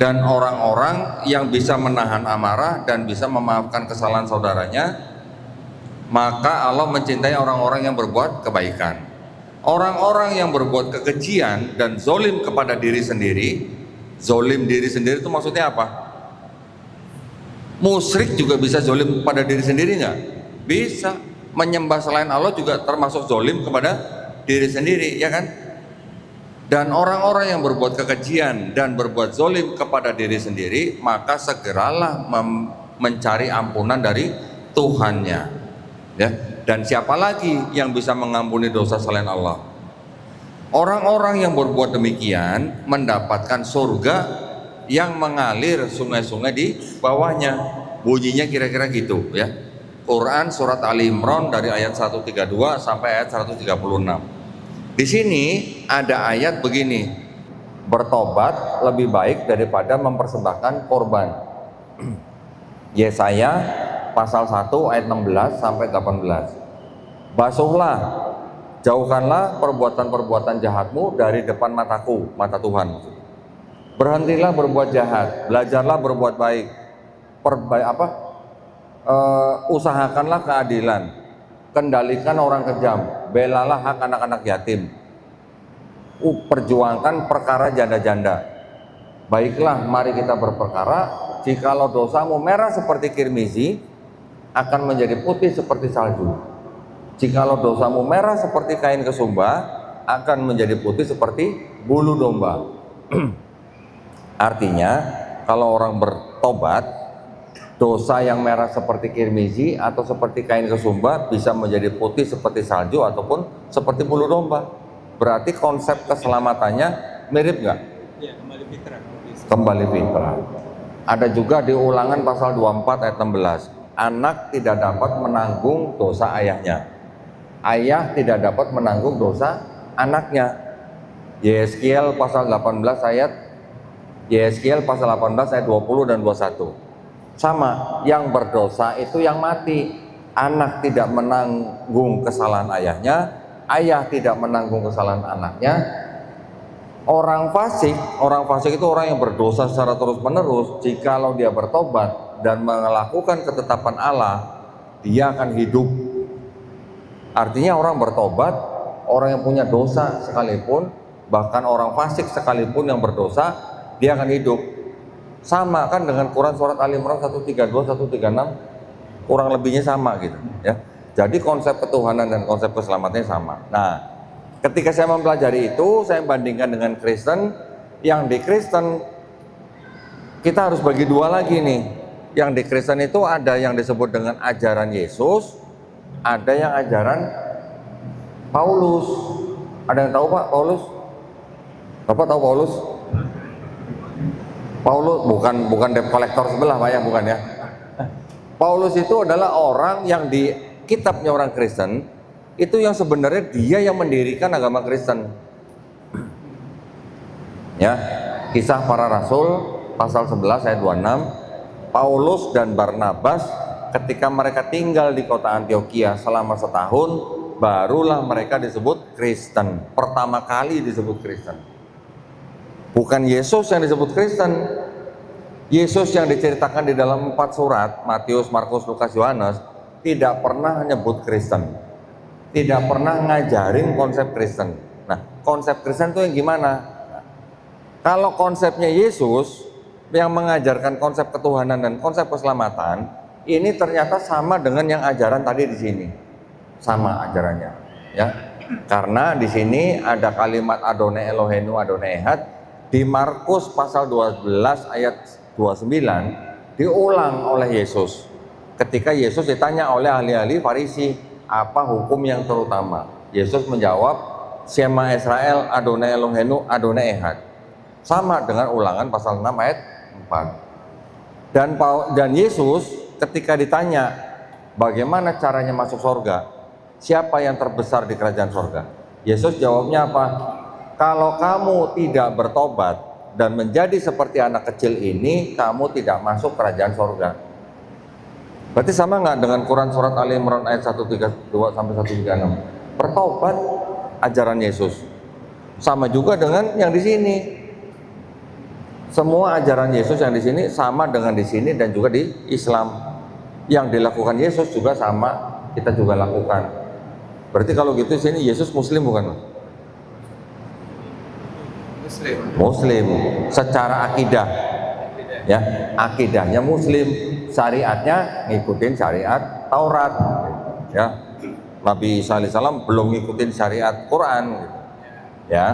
dan orang-orang yang bisa menahan amarah dan bisa memaafkan kesalahan saudaranya. Maka Allah mencintai orang-orang yang berbuat kebaikan. Orang-orang yang berbuat kekejian dan zolim kepada diri sendiri, zolim diri sendiri itu maksudnya apa? Musyrik juga bisa zolim pada diri sendiri nggak? Bisa. Menyembah selain Allah juga termasuk zolim kepada diri sendiri, ya kan? Dan orang-orang yang berbuat kekejian dan berbuat zolim kepada diri sendiri, maka segeralah mencari ampunan dari Tuhannya. Ya. Dan siapa lagi yang bisa mengampuni dosa selain Allah? Orang-orang yang berbuat demikian mendapatkan surga yang mengalir sungai-sungai di bawahnya. Bunyinya kira-kira gitu ya. Quran surat Ali Imran dari ayat 132 sampai ayat 136. Di sini ada ayat begini, bertobat lebih baik daripada mempersembahkan korban. Yesaya pasal 1 ayat 16 sampai 18. Basuhlah, jauhkanlah perbuatan-perbuatan jahatmu dari depan mataku, mata Tuhan. Berhentilah berbuat jahat, belajarlah berbuat baik. Usahakanlah keadilan, kendalikan orang kejam, belalah hak anak-anak yatim, perjuangkan perkara janda-janda. Baiklah, mari kita berperkara. Jikalau dosamu merah seperti kirmizi, akan menjadi putih seperti salju. Jikalau dosamu merah seperti kain kesumba, akan menjadi putih seperti bulu domba. Artinya, kalau orang bertobat, dosa yang merah seperti kirmizi atau seperti kain kesumba bisa menjadi putih seperti salju ataupun seperti bulu domba. Berarti konsep keselamatannya mirip nggak? Ya, kembali fitrah. Kembali fitrah. Ada juga di Ulangan pasal 24 ayat 16. Anak tidak dapat menanggung dosa ayahnya. Ayah tidak dapat menanggung dosa anaknya. Yeskiel pasal 18 ayat 20 dan 21. Sama, yang berdosa itu yang mati. Anak tidak menanggung kesalahan ayahnya, ayah tidak menanggung kesalahan anaknya. Orang fasik itu orang yang berdosa secara terus-menerus. Jikalau dia bertobat dan melakukan ketetapan Allah, dia akan hidup. Artinya orang bertobat, orang yang punya dosa sekalipun, bahkan orang fasik sekalipun yang berdosa, dia akan hidup. Sama kan dengan Quran surat Ali Imran 132, 136, kurang lebihnya sama gitu ya. Jadi konsep ketuhanan dan konsep keselamatannya sama. Nah, ketika saya mempelajari itu, saya bandingkan dengan Kristen. Yang di Kristen kita harus bagi dua lagi nih. Yang di Kristen itu ada yang disebut dengan ajaran Yesus, ada yang ajaran Paulus. Ada yang tahu Pak Paulus? Bapak tahu Paulus? Paulus bukan debt collector sebelah Pak ya, bukan ya. Paulus itu adalah orang yang di kitabnya orang Kristen itu yang sebenarnya dia yang mendirikan agama Kristen. Ya, Kisah Para Rasul pasal 11 ayat 26, Paulus dan Barnabas ketika mereka tinggal di kota Antioquia selama setahun, barulah mereka disebut Kristen. Pertama kali disebut Kristen. Bukan Yesus yang disebut Kristen. Yesus yang diceritakan di dalam 4 surat, Matius, Markus, Lukas, Yohanes, tidak pernah menyebut Kristen. Tidak pernah ngajarin konsep Kristen. Nah, konsep Kristen itu yang gimana? Nah, kalau konsepnya Yesus yang mengajarkan konsep ketuhanan dan konsep keselamatan, ini ternyata sama dengan yang ajaran tadi di sini. Sama ajarannya, ya. Karena di sini ada kalimat Adonai Elohenu Adonai Ehad. Di Markus pasal 12 ayat 29 diulang oleh Yesus. Ketika Yesus ditanya oleh ahli-ahli Farisi, apa hukum yang terutama? Yesus menjawab, Shema Israel Adonai Elohenu Adonai Ehad. Sama dengan Ulangan pasal 6 ayat 4. Dan Yesus ketika ditanya bagaimana caranya masuk surga, siapa yang terbesar di kerajaan surga, Yesus jawabnya apa? Kalau kamu tidak bertobat dan menjadi seperti anak kecil ini, kamu tidak masuk kerajaan surga. Berarti sama nggak dengan Quran surat Ali Imran ayat 132 sampai 136? Bertobat, ajaran Yesus. Sama juga dengan yang di sini. Semua ajaran Yesus yang di sini sama dengan di sini dan juga di Islam. Yang dilakukan Yesus juga sama, kita juga lakukan. Berarti kalau gitu sini Yesus Muslim bukan? Muslim secara akidah, ya, akidahnya Muslim, syariatnya ngikutin syariat Taurat, ya. Nabi Isa alaihissalam belum ngikutin syariat Quran, ya.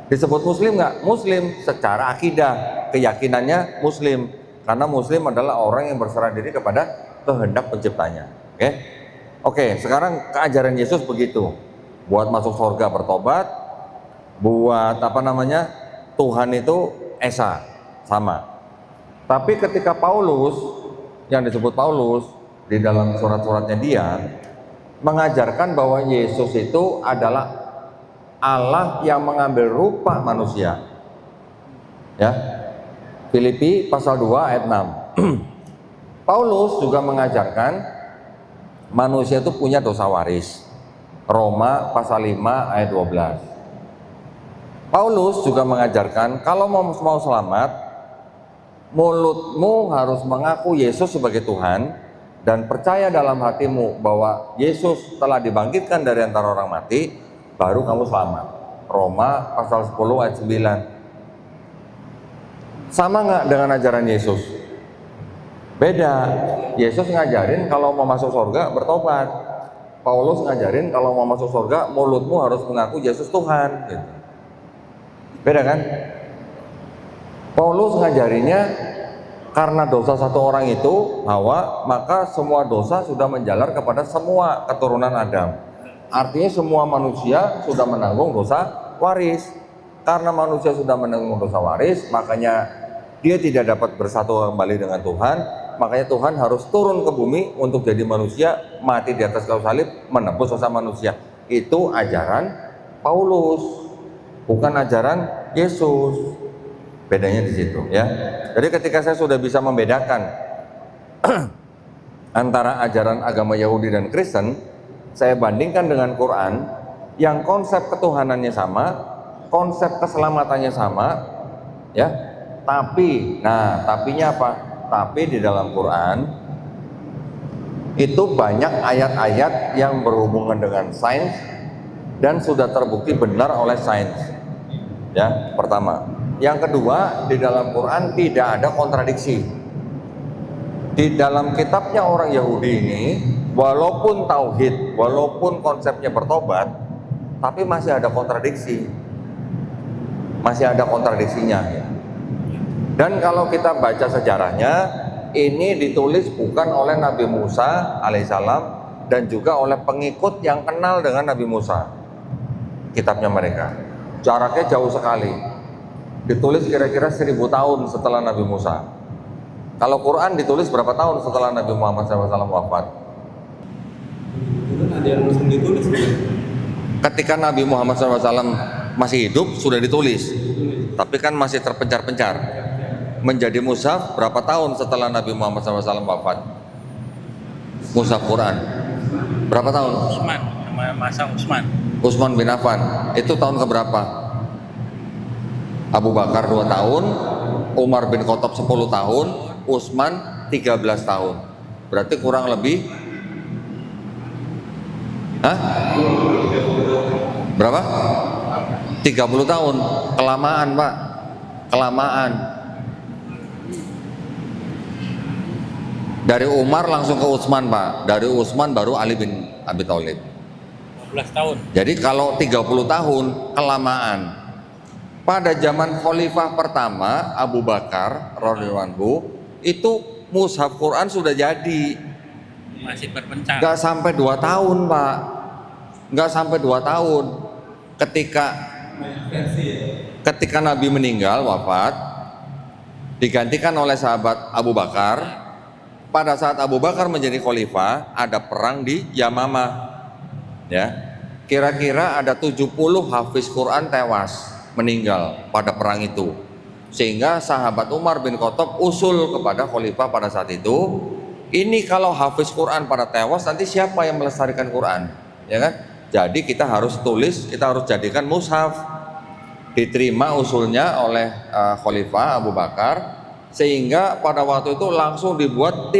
Disebut Muslim nggak? Muslim secara akidah, keyakinannya Muslim, karena Muslim adalah orang yang berserah diri kepada kehendak penciptanya. Oke, sekarang keajaran Yesus begitu. Buat masuk surga bertobat, buat Tuhan itu Esa, sama. Tapi ketika Paulus, yang disebut Paulus di dalam surat-suratnya dia mengajarkan bahwa Yesus itu adalah Allah yang mengambil rupa manusia. Ya. Filipi pasal 2 ayat 6. Paulus juga mengajarkan manusia itu punya dosa waris. Roma pasal 5 ayat 12. Paulus juga mengajarkan kalau mau selamat, mulutmu harus mengaku Yesus sebagai Tuhan dan percaya dalam hatimu bahwa Yesus telah dibangkitkan dari antara orang mati, baru kamu selamat. Roma pasal 10 ayat 9. Sama nggak dengan ajaran Yesus? Beda. Yesus ngajarin kalau mau masuk surga bertobat. Paulus ngajarin kalau mau masuk surga mulutmu harus mengaku Yesus Tuhan. Gitu. Beda kan? Paulus ngajarinya karena dosa satu orang itu, Hawa, maka semua dosa sudah menjalar kepada semua keturunan Adam. Artinya semua manusia sudah menanggung dosa waris. Karena manusia sudah menanggung dosa waris, makanya dia tidak dapat bersatu kembali dengan Tuhan. Makanya Tuhan harus turun ke bumi untuk jadi manusia, mati di atas kayu salib, menebus dosa manusia. Itu ajaran Paulus, bukan ajaran Yesus. Bedanya di situ ya. Jadi ketika saya sudah bisa membedakan antara ajaran agama Yahudi dan Kristen, saya bandingkan dengan Quran yang konsep ketuhanannya sama, konsep keselamatannya sama, ya. Tapinya apa? Tapi di dalam Quran itu banyak ayat-ayat yang berhubungan dengan sains dan sudah terbukti benar oleh sains. Ya, pertama. Yang kedua, di dalam Quran tidak ada kontradiksi. Di dalam kitabnya orang Yahudi ini, walaupun tauhid, walaupun konsepnya bertobat, tapi masih ada kontradiksi. Masih ada kontradiksinya. Dan kalau kita baca sejarahnya, ini ditulis bukan oleh Nabi Musa alaihissalam dan juga oleh pengikut yang kenal dengan Nabi Musa. Kitabnya mereka. Jaraknya jauh sekali. Ditulis kira-kira 1000 tahun setelah Nabi Musa. Kalau Quran ditulis berapa tahun setelah Nabi Muhammad SAW wafat? Ada yang langsung ditulis. Ketika Nabi Muhammad SAW masih hidup sudah ditulis, tapi kan masih terpencar-pencar. Menjadi mushaf berapa tahun setelah Nabi Muhammad SAW wafat? Mushaf Quran berapa tahun? Utsman, masa Utsman. Utsman bin Affan itu tahun keberapa? Abu Bakar 2 tahun, Umar bin Khattab 10 tahun, Utsman 13 tahun. Berarti kurang lebih berapa? 30 tahun. Kelamaan, Pak. Kelamaan. Dari Umar langsung ke Utsman, Pak. Dari Utsman baru Ali bin Abi Thalib. 12 tahun. Jadi kalau 30 tahun kelamaan. Pada zaman khalifah pertama Abu Bakar radhiyallahu anhu itu mushaf Quran sudah jadi. Masih berpencar. Nggak sampai 2 tahun, Pak. Nggak sampai 2 tahun. Ketika Nabi meninggal wafat, digantikan oleh sahabat Abu Bakar. Pada saat Abu Bakar menjadi khalifah, ada perang di Yamamah. Ya. Kira-kira ada 70 hafiz Quran tewas, meninggal pada perang itu, sehingga sahabat Umar bin Khattab usul kepada khalifah pada saat itu, ini kalau hafiz Quran pada tewas nanti siapa yang melestarikan Quran, ya kan? Jadi kita harus tulis, kita harus jadikan mushaf. Diterima usulnya oleh khalifah Abu Bakar, sehingga pada waktu itu langsung dibuat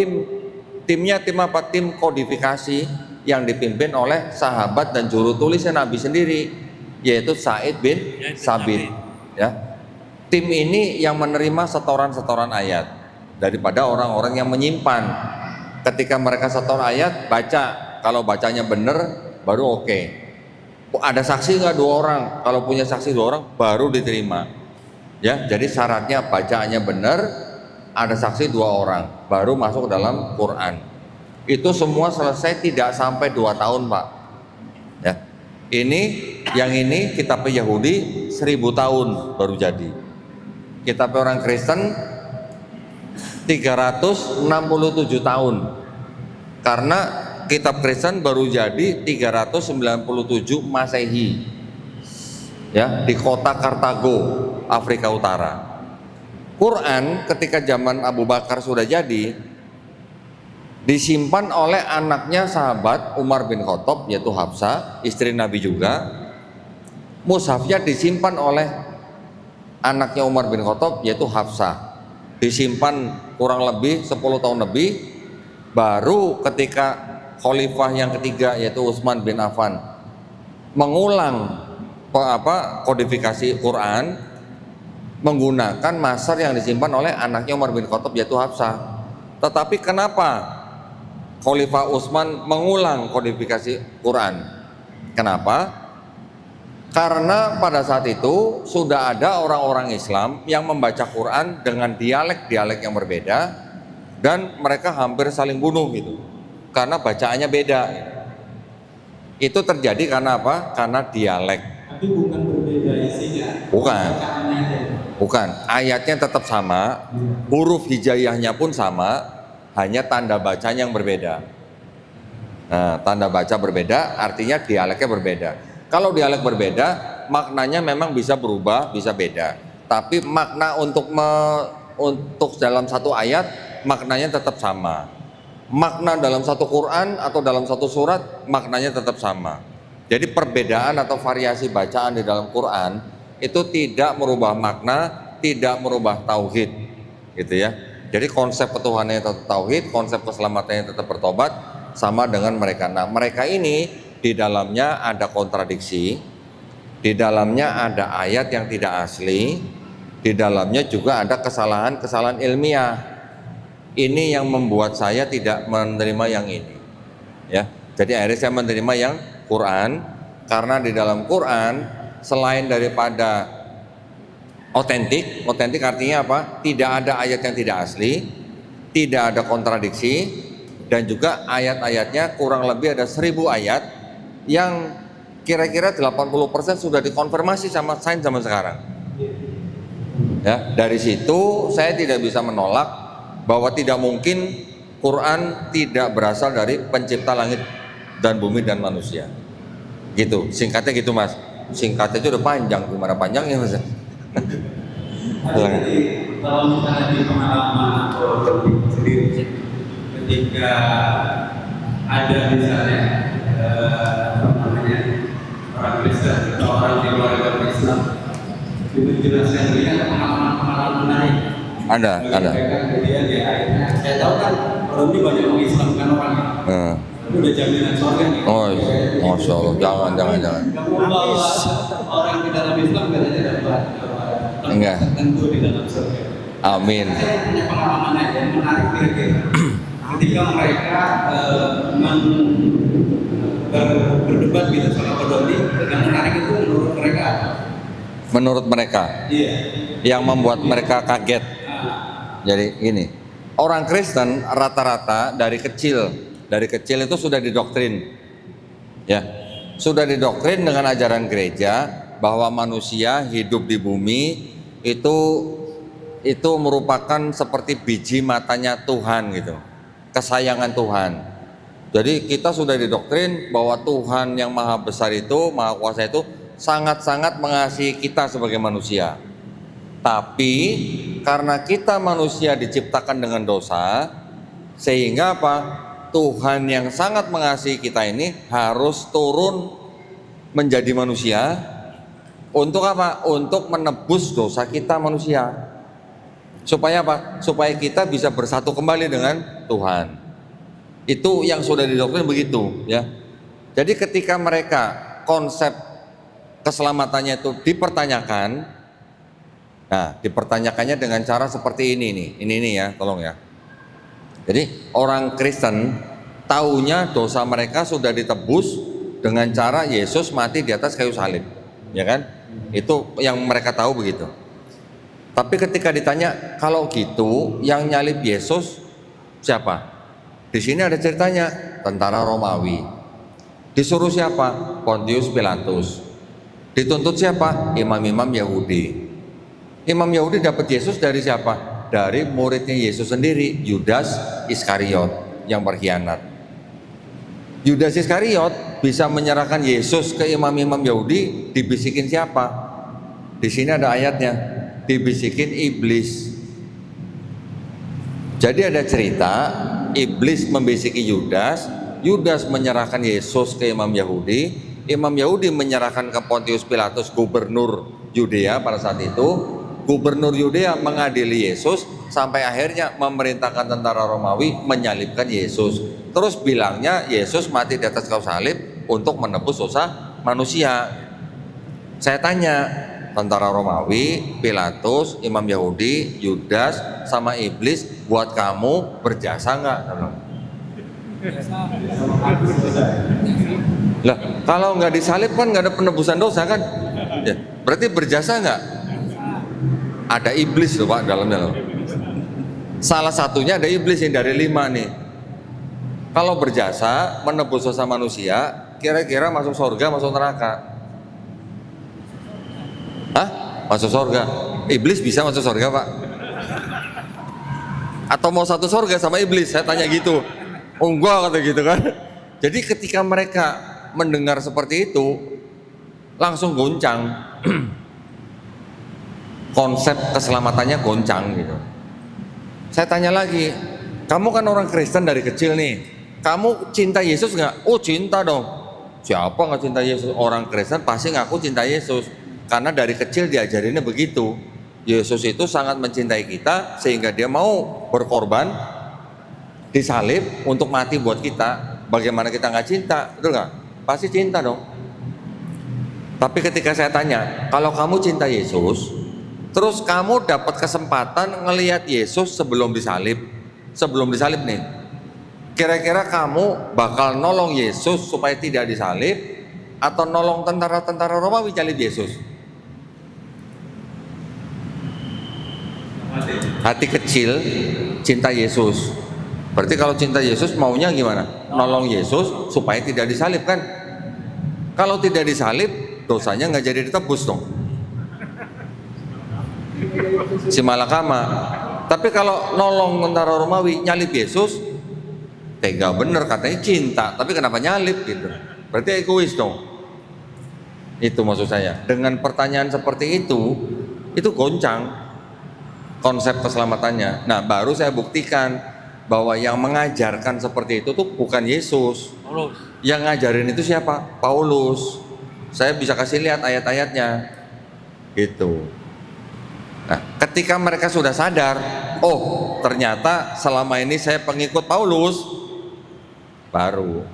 timnya tim apa? Tim kodifikasi yang dipimpin oleh sahabat dan juru tulisnya Nabi sendiri, yaitu Sa'id bin Sabit. Ya. Tim ini yang menerima setoran-setoran ayat daripada orang-orang yang menyimpan. Ketika mereka setor ayat, baca. Kalau bacanya benar, baru oke. Ada saksi nggak 2 orang? Kalau punya saksi 2 orang, baru diterima. Ya, jadi syaratnya bacaannya benar, ada saksi 2 orang, baru masuk dalam Quran. Itu semua selesai tidak sampai 2 tahun, Pak. Ya. Yang ini kitab Yahudi 1000 tahun baru jadi. Kitab orang Kristen 367 tahun. Karena kitab Kristen baru jadi 397 Masehi. Ya, di kota Kartago, Afrika Utara. Quran ketika zaman Abu Bakar sudah jadi, disimpan oleh anaknya sahabat Umar bin Khattab, yaitu Hafsah, istri Nabi juga. Mushafnya disimpan oleh anaknya Umar bin Khattab, yaitu Hafsah. Disimpan kurang lebih 10 tahun lebih. Baru ketika khalifah yang ketiga, yaitu Utsman bin Affan, mengulang kodifikasi Quran menggunakan masar yang disimpan oleh anaknya Umar bin Khattab, yaitu Hafsah. Tetapi kenapa Khalifah Utsman mengulang kodifikasi Quran? Kenapa? Karena pada saat itu sudah ada orang-orang Islam yang membaca Quran dengan dialek-dialek yang berbeda dan mereka hampir saling bunuh gitu. Karena bacaannya beda. Itu terjadi karena apa? Karena dialek. Tapi bukan berbeda isinya. Bukan. Bukan. Ayatnya tetap sama, huruf hijaiyahnya pun sama, hanya tanda bacanya yang berbeda. Nah, tanda baca berbeda artinya dialeknya berbeda. Kalau dialek berbeda, maknanya memang bisa berubah, bisa beda. Tapi makna untuk dalam satu ayat, maknanya tetap sama. Makna dalam satu Quran atau dalam satu surat, maknanya tetap sama. Jadi perbedaan atau variasi bacaan di dalam Quran itu tidak merubah makna, tidak merubah tauhid, gitu ya. Jadi konsep ketuhanannya tetap tauhid, konsep keselamatannya tetap bertobat, sama dengan mereka. Nah, mereka ini di dalamnya ada kontradiksi, di dalamnya ada ayat yang tidak asli, di dalamnya juga ada kesalahan-kesalahan ilmiah. Ini yang membuat saya tidak menerima yang ini, ya. Jadi akhirnya saya menerima yang Quran, karena di dalam Quran selain daripada otentik artinya apa? Tidak ada ayat yang tidak asli, tidak ada kontradiksi, dan juga ayat-ayatnya kurang lebih ada 1000 ayat yang kira-kira 80% sudah dikonfirmasi sama sains zaman sekarang. Ya, dari situ saya tidak bisa menolak bahwa tidak mungkin Quran tidak berasal dari pencipta langit dan bumi dan manusia. Gitu, singkatnya gitu Mas. Singkatnya itu udah panjang, gimana panjangnya Mas? Jadi kalau misalnya di pengalaman atau sendiri ketika ada misalnya orang Kristen atau orang di luar agama Islam itu jelaskan ini ada pengalaman menarik. Ada. Kemudian ya akhirnya saya tahu kan orang ini banyak mengislamkan orangnya. Itu udah jaminan surga nih. Oh, Masya Allah, jangan. Kamu bawa orang di dalam Islam katanya dapat Enggak. tertentu di dalam surga. Amin. Saya punya pengalaman aja yang menarik kira-kira. Ketika mereka berdebat gitu sama Kodoni, yang menarik itu menurut mereka. Menurut mereka, Iya. yang membuat mereka kaget. Jadi ini, orang Kristen rata-rata dari kecil itu sudah didoktrin, ya, sudah didoktrin dengan ajaran gereja bahwa manusia hidup di bumi itu merupakan seperti biji matanya Tuhan gitu, kesayangan Tuhan. Jadi kita sudah didoktrin bahwa Tuhan yang maha besar itu, maha kuasa itu sangat-sangat mengasihi kita sebagai manusia. Tapi karena kita manusia diciptakan dengan dosa, sehingga apa? Tuhan yang sangat mengasihi kita ini harus turun menjadi manusia. Untuk apa? Untuk menebus dosa kita manusia. Supaya apa? Supaya kita bisa bersatu kembali dengan Tuhan. Itu yang sudah didoktrin begitu, ya. Jadi ketika mereka konsep keselamatannya itu dipertanyakan, nah dipertanyakannya dengan cara seperti ini ya, tolong ya. Jadi orang Kristen taunya dosa mereka sudah ditebus dengan cara Yesus mati di atas kayu salib, ya kan? Itu yang mereka tahu begitu. Tapi ketika ditanya, kalau gitu yang nyalib Yesus siapa? Di sini ada ceritanya, tentara Romawi. Disuruh siapa? Pontius Pilatus. Dituntut siapa? Imam-imam Yahudi. Imam Yahudi dapat Yesus dari siapa? Dari muridnya Yesus sendiri, Yudas Iskariot yang berkhianat. Yudas Iskariot bisa menyerahkan Yesus ke imam-imam Yahudi, dibisikin siapa? Di sini ada ayatnya, dibisikin iblis. Jadi ada cerita iblis membisiki Yudas, Yudas menyerahkan Yesus ke imam Yahudi, imam Yahudi menyerahkan ke Pontius Pilatus, gubernur Yudea pada saat itu. Gubernur Yudea mengadili Yesus sampai akhirnya memerintahkan tentara Romawi menyalibkan Yesus. Terus bilangnya Yesus mati di atas kayu salib untuk menebus dosa manusia. Saya tanya, tentara Romawi, Pilatus, Imam Yahudi, Yudas, sama iblis buat kamu berjasa nggak? Lah, kalau nggak disalib kan nggak ada penebusan dosa kan? Ya, berarti berjasa nggak? Ada iblis loh Pak dalamnya loh. Salah satunya ada iblis yang dari 5 nih. Kalau berjasa menebus dosa manusia, kira-kira masuk surga, masuk neraka? Hah? Masuk surga. Iblis bisa masuk surga Pak? Atau mau satu surga sama iblis? Saya tanya gitu. Oh enggak, kata gitu kan. Jadi ketika mereka mendengar seperti itu, langsung goncang. Konsep keselamatannya goncang gitu. Saya tanya lagi, kamu kan orang Kristen dari kecil nih, kamu cinta Yesus nggak? Oh cinta dong. Siapa nggak cinta Yesus? Orang Kristen pasti ngaku cinta Yesus, karena dari kecil diajarinnya begitu. Yesus itu sangat mencintai kita sehingga dia mau berkorban, disalib untuk mati buat kita. Bagaimana kita nggak cinta? Betul nggak? Pasti cinta dong. Tapi ketika saya tanya, kalau kamu cinta Yesus, terus kamu dapat kesempatan ngelihat Yesus sebelum disalib nih, kira-kira kamu bakal nolong Yesus supaya tidak disalib atau nolong tentara-tentara Romawi salib Yesus? Hati kecil cinta Yesus. Berarti kalau cinta Yesus maunya gimana? Nolong Yesus supaya tidak disalib kan? Kalau tidak disalib, dosanya nggak jadi ditebus dong. Si malakama. Tapi kalau nolong tentara Romawi nyalib Yesus, tega bener, katanya cinta, tapi kenapa nyalib gitu? Berarti egois dong. Itu maksud saya. Dengan pertanyaan seperti itu goncang konsep keselamatannya. Nah, baru saya buktikan bahwa yang mengajarkan seperti itu tuh bukan Yesus. Yang ngajarin itu siapa? Paulus. Saya bisa kasih lihat ayat-ayatnya. Gitu. Nah, ketika mereka sudah sadar, oh ternyata selama ini saya pengikut Paulus, baru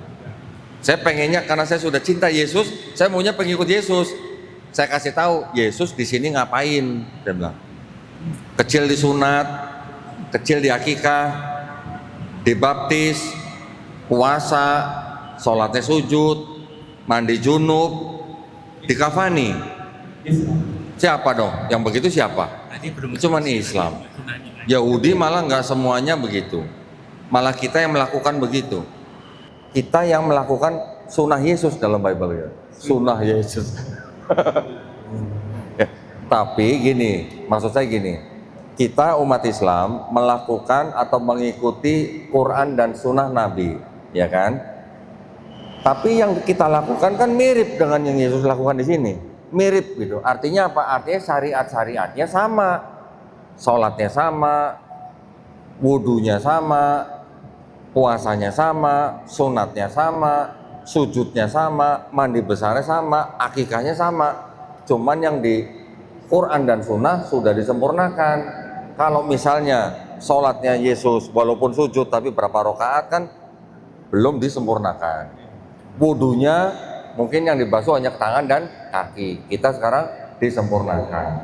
saya pengennya, karena saya sudah cinta Yesus, saya maunya pengikut Yesus. Saya kasih tahu Yesus di sini ngapain, dia bilang. Kecil disunat, kecil diakikah, dibaptis, puasa, sholatnya sujud, mandi junub, dikafani. Siapa dong? Yang begitu siapa? Cuman Islam. Yahudi malah nggak semuanya begitu. Malah kita yang melakukan begitu. Kita yang melakukan sunnah Yesus dalam Bible ya. Sunnah Yesus. Ya, tapi gini, maksud saya gini. Kita umat Islam melakukan atau mengikuti Quran dan sunnah Nabi, ya kan? Tapi yang kita lakukan kan mirip dengan yang Yesus lakukan di sini. Mirip gitu. Artinya apa? Artinya syariat-syariatnya sama, sholatnya sama, wudunya sama, puasanya sama, sunatnya sama, sujudnya sama, mandi besarnya sama, akikahnya sama. Cuman yang di Quran dan sunnah sudah disempurnakan. Kalau misalnya sholatnya Yesus walaupun sujud tapi berapa rakaat kan belum disempurnakan. Wudunya mungkin yang dibasuh hanya tangan dan kaki. Kita sekarang disempurnakan.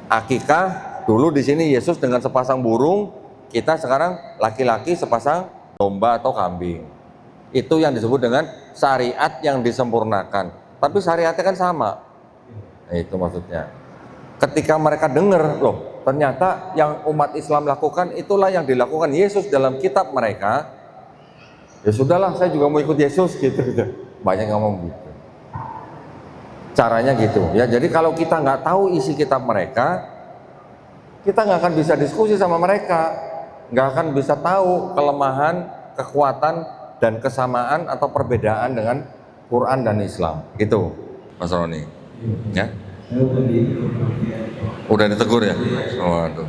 Akikah dulu di sini Yesus dengan sepasang burung, kita sekarang laki-laki sepasang domba atau kambing. Itu yang disebut dengan syariat yang disempurnakan. Tapi syariatnya kan sama. Nah, itu maksudnya. Ketika mereka dengar, loh, ternyata yang umat Islam lakukan itulah yang dilakukan Yesus dalam kitab mereka. Ya sudahlah, saya juga mau ikut Yesus gitu. Banyak yang ngomong gitu. Caranya gitu ya. Jadi kalau kita nggak tahu isi kitab mereka, kita nggak akan bisa diskusi sama mereka, nggak akan bisa tahu kelemahan, kekuatan dan kesamaan atau perbedaan dengan Quran dan Islam. Gitu, Mas Roni. Ya. Udah ditegur ya? Waduh.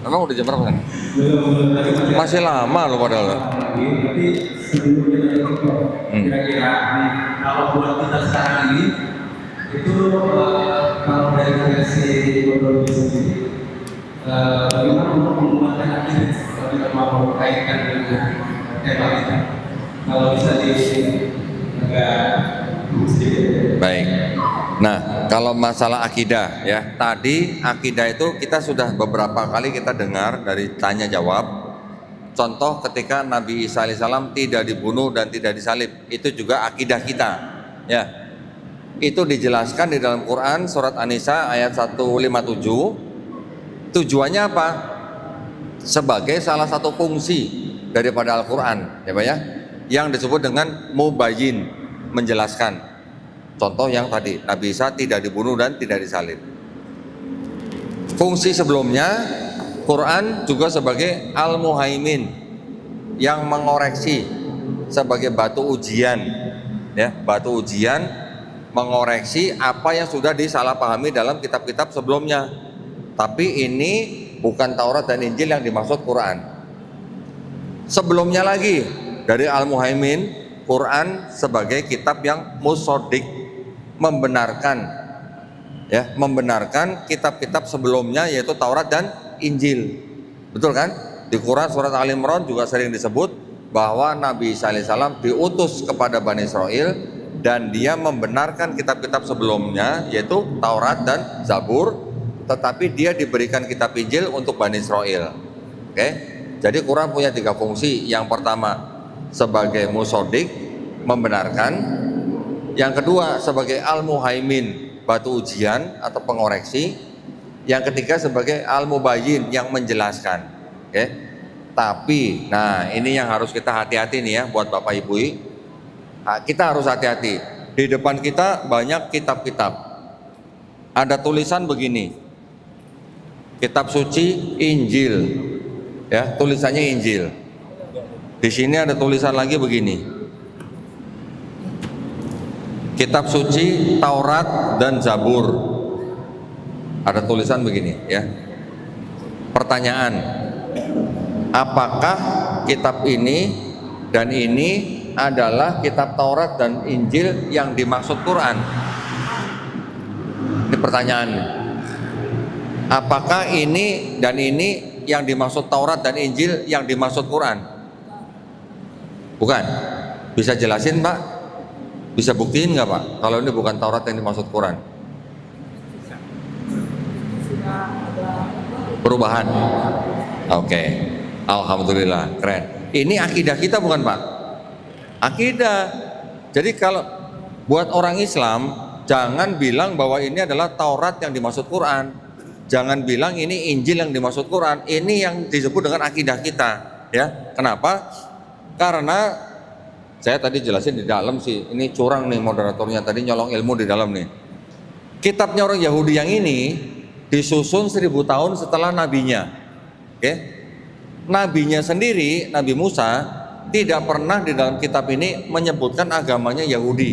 Emang udah jam berapa kan? Masih lama loh padahal. Kira-kira kalau buat kita sekarang ini itu kalau dari versi teknologi sendiri bagaimana untuk menguatkan akhir kalau kita mau kaitkan dengan tema kita, kalau bisa di agak sedikit. baik. Nah, kalau masalah akidah ya, tadi akidah itu kita sudah beberapa kali kita dengar dari tanya jawab. Contoh ketika Nabi Isa alaihissalam tidak dibunuh dan tidak disalib, itu juga akidah kita ya. Itu dijelaskan di dalam Quran surat An-Nisa ayat 157. Tujuannya apa? Sebagai salah satu fungsi daripada Al-Quran ya Pak ya, yang disebut dengan mubayyin, menjelaskan. Contoh yang tadi, Nabi Isa tidak dibunuh dan tidak disalib. Fungsi sebelumnya, Quran juga sebagai al-muhaimin, yang mengoreksi, sebagai batu ujian ya, batu ujian mengoreksi apa yang sudah disalahpahami dalam kitab-kitab sebelumnya. Tapi ini bukan Taurat dan Injil yang dimaksud Quran. Sebelumnya lagi, dari al-muhaimin, Quran sebagai kitab yang musodik, membenarkan ya, membenarkan kitab-kitab sebelumnya yaitu Taurat dan Injil. Betul kan? Di Quran surat Al Imran juga sering disebut bahwa Nabi Isa alaihissalam diutus kepada Bani Israel dan dia membenarkan kitab-kitab sebelumnya yaitu Taurat dan Zabur, tetapi dia diberikan kitab Injil untuk Bani Israel. Oke? Jadi Quran punya 3 fungsi. Yang pertama sebagai musodik, membenarkan. Yang kedua sebagai al-muhaimin, batu ujian atau pengoreksi. Yang ketiga sebagai al-mubayyin, yang menjelaskan. Oke. Tapi, nah ini yang harus kita hati-hati nih ya buat Bapak Ibu. Kita harus hati-hati. Di depan kita banyak kitab-kitab. Ada tulisan begini. Kitab suci Injil. Ya, tulisannya Injil. Di sini ada tulisan lagi begini. Kitab suci Taurat dan Zabur. Ada tulisan begini ya. Pertanyaan, apakah kitab ini dan ini adalah kitab Taurat dan Injil yang dimaksud Quran? Ini pertanyaannya. Apakah ini dan ini yang dimaksud Taurat dan Injil yang dimaksud Quran? Bukan. Bisa jelasin Pak? Bisa buktiin nggak Pak kalau ini bukan Taurat yang dimaksud Quran? Perubahan. Oke. Alhamdulillah, keren. Ini akidah kita bukan Pak? Akidah. Jadi kalau buat orang Islam, jangan bilang bahwa ini adalah Taurat yang dimaksud Quran. Jangan bilang ini Injil yang dimaksud Quran. Ini yang disebut dengan akidah kita, ya. Kenapa? Karena saya tadi jelasin di dalam sih. Ini curang nih moderatornya, tadi nyolong ilmu di dalam nih. Kitabnya orang Yahudi yang ini disusun 1000 tahun setelah nabinya. Oke. Nabinya sendiri, Nabi Musa, tidak pernah di dalam kitab ini menyebutkan agamanya Yahudi.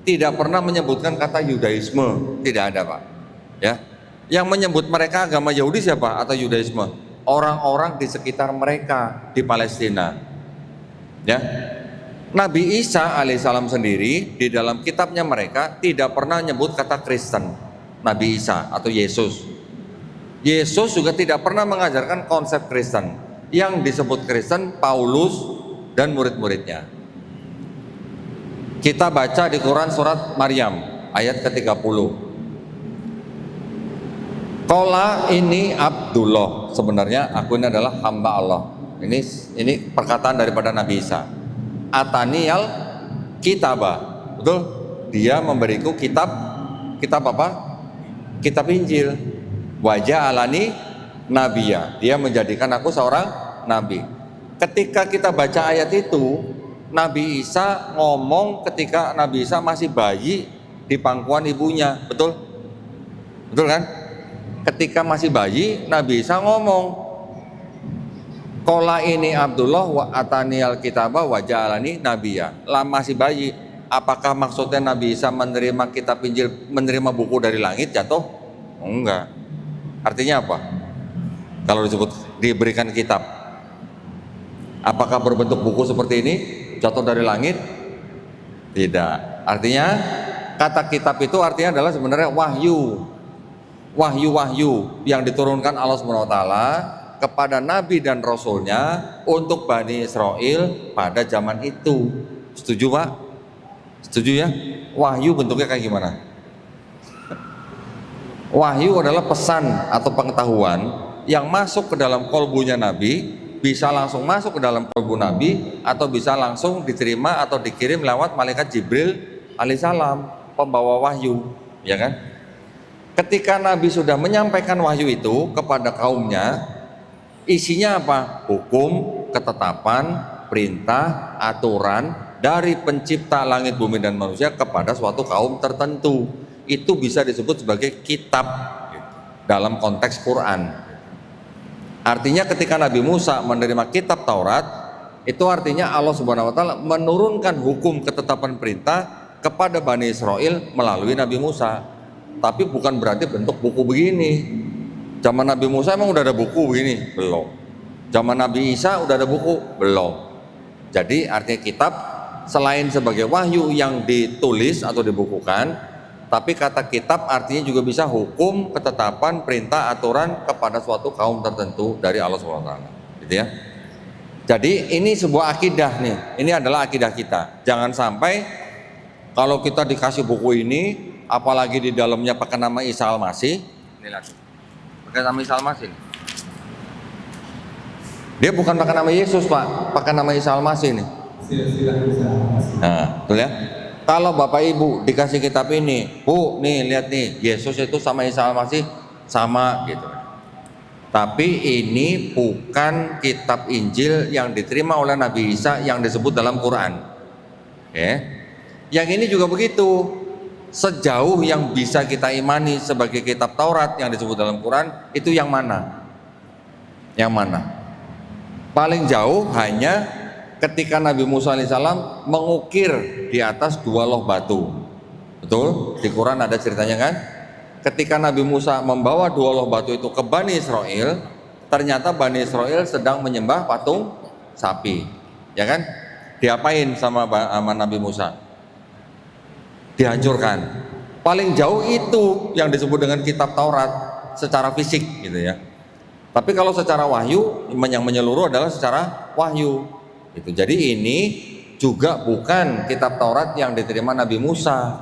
Tidak pernah menyebutkan kata Yudaisme, tidak ada Pak. Ya. Yang menyebut mereka agama Yahudi siapa atau Yudaisme? Orang-orang di sekitar mereka di Palestina. Ya. Nabi Isa alaihissalam sendiri di dalam kitabnya mereka tidak pernah menyebut kata Kristen. Nabi Isa atau Yesus. Yesus juga tidak pernah mengajarkan konsep Kristen. Yang disebut Kristen Paulus dan murid-muridnya. Kita baca di Quran surat Maryam ayat ke-30. Qala ini Abdullah, sebenarnya aku ini adalah hamba Allah. Ini perkataan daripada Nabi Isa. Ataniyal kitabah. Betul? Dia memberiku kitab apa? Kitab Injil. Wajah alani nabiya, dia menjadikan aku seorang nabi. Ketika kita baca ayat itu, Nabi Isa ngomong ketika Nabi Isa masih bayi di pangkuan ibunya, betul? Betul kan? Ketika masih bayi, Nabi Isa ngomong, Qala ini Abdullah wa ataniyal kitabah wa ja'alani nabiya. Lah masih bayi. Apakah maksudnya Nabi Isa menerima kitab Injil, menerima buku dari langit jatuh? Enggak. Artinya apa? Kalau disebut diberikan kitab, apakah berbentuk buku seperti ini jatuh dari langit? Tidak. Artinya kata kitab itu artinya adalah sebenarnya wahyu. Wahyu-wahyu yang diturunkan Allah SWT kepada Nabi dan Rasulnya untuk Bani Israel pada zaman itu. Setuju Pak? Setuju ya? wahyu bentuknya kayak gimana? Wahyu adalah pesan atau pengetahuan yang masuk ke dalam kolbunya Nabi, bisa langsung masuk ke dalam kolbu Nabi, atau bisa langsung diterima atau dikirim lewat malaikat Jibril alaihissalam, pembawa wahyu, ya kan? Ketika Nabi sudah menyampaikan wahyu itu kepada kaumnya, isinya apa? Hukum, ketetapan, perintah, aturan dari pencipta langit, bumi, dan manusia kepada suatu kaum tertentu. Itu bisa disebut sebagai kitab dalam konteks Quran. Artinya ketika Nabi Musa menerima kitab Taurat, itu artinya Allah Subhanahu wa taala menurunkan hukum, ketetapan, perintah kepada Bani Israel melalui Nabi Musa. Tapi bukan berarti bentuk buku begini. Zaman Nabi Musa emang udah ada buku begini? Belum. Zaman Nabi Isa udah ada buku? Belum. Jadi artinya kitab selain sebagai wahyu yang ditulis atau dibukukan, tapi kata kitab artinya juga bisa hukum, ketetapan, perintah, aturan kepada suatu kaum tertentu dari Allah SWT, gitu ya. Jadi ini sebuah akidah nih, ini adalah akidah kita. Jangan sampai kalau kita dikasih buku ini, apalagi di dalamnya pakai nama Isa Al-Masih, ini lagi, pakai nama Isa Al-Masih. Dia bukan pakai nama Yesus, Pak, pakai nama Isa Al-Masih nih. Nah, betul ya. Kalau Bapak Ibu dikasih kitab ini, Bu, nih lihat nih, Yesus itu sama Isa Al-Masih sama gitu. Tapi ini bukan kitab Injil yang diterima oleh Nabi Isa yang disebut dalam Quran. Yang ini juga begitu. Sejauh yang bisa kita imani sebagai kitab Taurat yang disebut dalam Quran, itu yang mana? Yang mana? Paling jauh hanya ketika Nabi Musa alaihissalam mengukir di atas 2 loh batu. Betul? Di Quran ada ceritanya kan? Ketika Nabi Musa membawa 2 loh batu itu ke Bani Israel, ternyata Bani Israel sedang menyembah patung sapi. Ya kan? Diapain sama Nabi Musa? Dihancurkan. Paling jauh itu yang disebut dengan kitab Taurat secara fisik gitu ya. Tapi kalau secara wahyu, yang menyeluruh adalah secara wahyu. Itu. Jadi ini juga bukan kitab Taurat yang diterima Nabi Musa,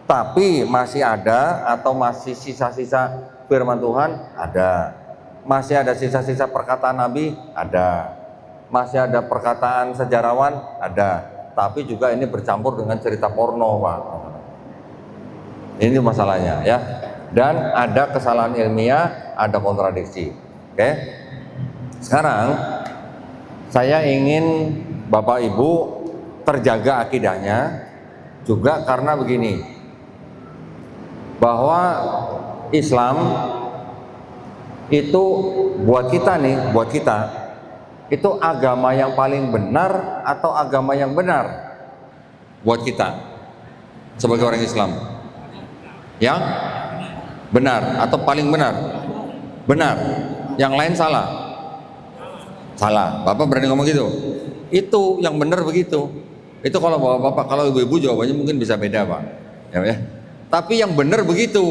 tapi masih ada atau masih sisa-sisa firman Tuhan ada, masih ada sisa-sisa perkataan Nabi ada, masih ada perkataan sejarawan ada, tapi juga ini bercampur dengan cerita porno, Pak. Ini masalahnya ya. Dan ada kesalahan ilmiah, ada kontradiksi. Oke. Sekarang saya ingin Bapak Ibu terjaga akidahnya juga karena begini, bahwa Islam itu buat kita nih, buat kita itu agama yang paling benar atau agama yang benar buat kita sebagai orang Islam? Yang benar atau paling benar? Benar. Yang lain salah? Salah. Bapak berani ngomong gitu? Itu yang benar begitu. Itu kalau bapak, kalau ibu-ibu jawabannya mungkin bisa beda, Pak. Ya. Tapi yang benar begitu.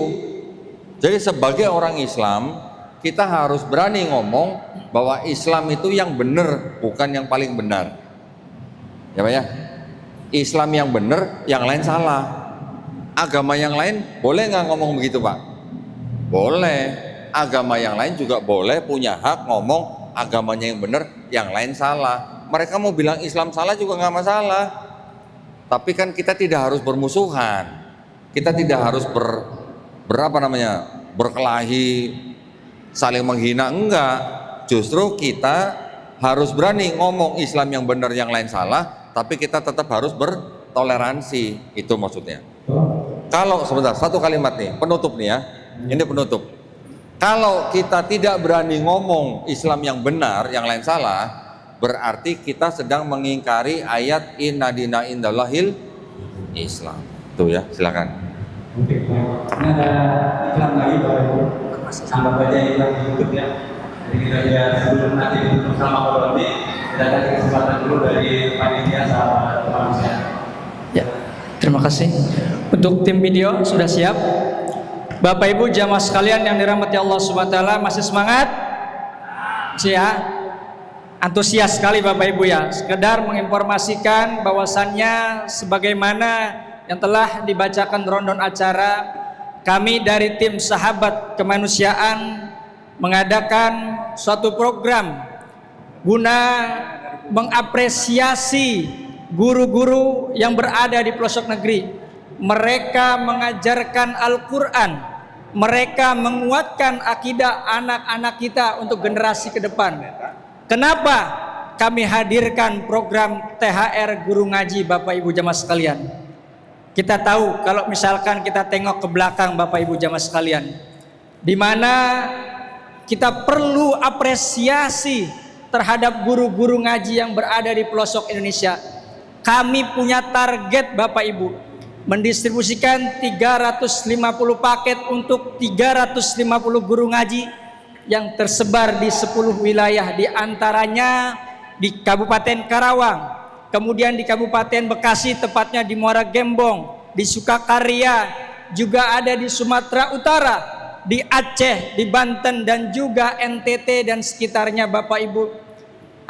Jadi sebagai orang Islam, kita harus berani ngomong bahwa Islam itu yang benar, bukan yang paling benar. Ya, Pak ya. Islam yang benar, yang lain salah. Agama yang lain boleh nggak ngomong begitu, Pak? Boleh. Agama yang lain juga boleh punya hak ngomong agamanya yang benar, yang lain salah. Mereka mau bilang Islam salah juga nggak masalah. Tapi kan kita tidak harus bermusuhan. Kita tidak harus berkelahi, saling menghina, enggak. Justru kita harus berani ngomong Islam yang benar, yang lain salah, tapi kita tetap harus bertoleransi. Itu maksudnya. Kalau sebentar, satu kalimat nih, penutup nih ya. Ini penutup. Kalau kita tidak berani ngomong Islam yang benar, yang lain salah, berarti kita sedang mengingkari ayat inna dina indallahil Islam. Tuh ya, silakan. Oke, ini ada iklan lagi Bapak Ibu. Anggap aja iklan di YouTube ya. Jadi kita ya sebelum nanti ditutup sama Pak Doni, kita kasih kesempatan dulu dari panitia sama manusia. Ya, terima kasih. Untuk tim video sudah siap. Bapak Ibu jamaah sekalian yang dirahmati Allah Subhanahu wa taala, masih semangat? Ya. Antusias sekali Bapak Ibu ya. Sekedar menginformasikan bahwasannya sebagaimana yang telah dibacakan rondon acara, kami dari tim Sahabat Kemanusiaan mengadakan suatu program guna mengapresiasi guru-guru yang berada di pelosok negeri. Mereka mengajarkan Al-Quran, mereka menguatkan akidah anak-anak kita untuk generasi ke depan. Kenapa kami hadirkan program THR Guru Ngaji, Bapak Ibu jamaah sekalian? Kita tahu kalau misalkan kita tengok ke belakang, Bapak Ibu jamaah sekalian, di mana kita perlu apresiasi terhadap guru-guru ngaji yang berada di pelosok Indonesia. Kami punya target, Bapak Ibu, mendistribusikan 350 paket untuk 350 guru ngaji yang tersebar di 10 wilayah, di antaranya di Kabupaten Karawang, kemudian di Kabupaten Bekasi, tepatnya di Muara Gembong, di Sukakarya, juga ada di Sumatera Utara, di Aceh, di Banten, dan juga NTT dan sekitarnya. Bapak Ibu,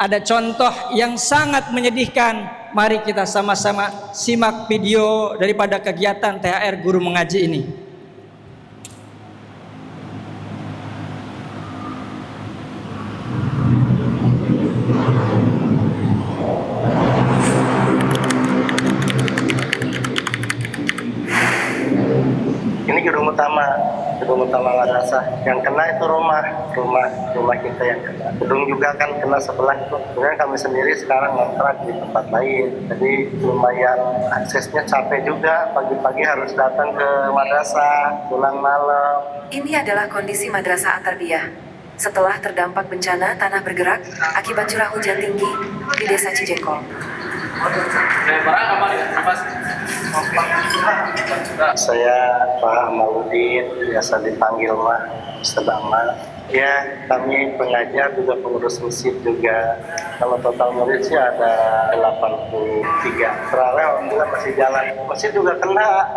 ada contoh yang sangat menyedihkan. Mari kita sama-sama simak video daripada kegiatan THR Guru Mengaji ini. Ini gedung utama madrasah. Yang kena itu rumah kita yang kena. Gedung juga kan kena sebelah itu. Kemudian kami sendiri sekarang ngontrak di tempat lain. Jadi lumayan aksesnya capek juga. Pagi-pagi harus datang ke madrasah, pulang malam. Ini adalah kondisi Madrasah At-Tarbiyah setelah terdampak bencana tanah bergerak akibat curah hujan tinggi di Desa Cijengkol. Saya Pak Maudin, biasa dipanggil Ustaz Ahmad. Ya, kami pengajar juga pengurus masjid juga. Kalau total murid sih ada 83. Terawih alhamdulillah masih jalan. Masjid juga kena.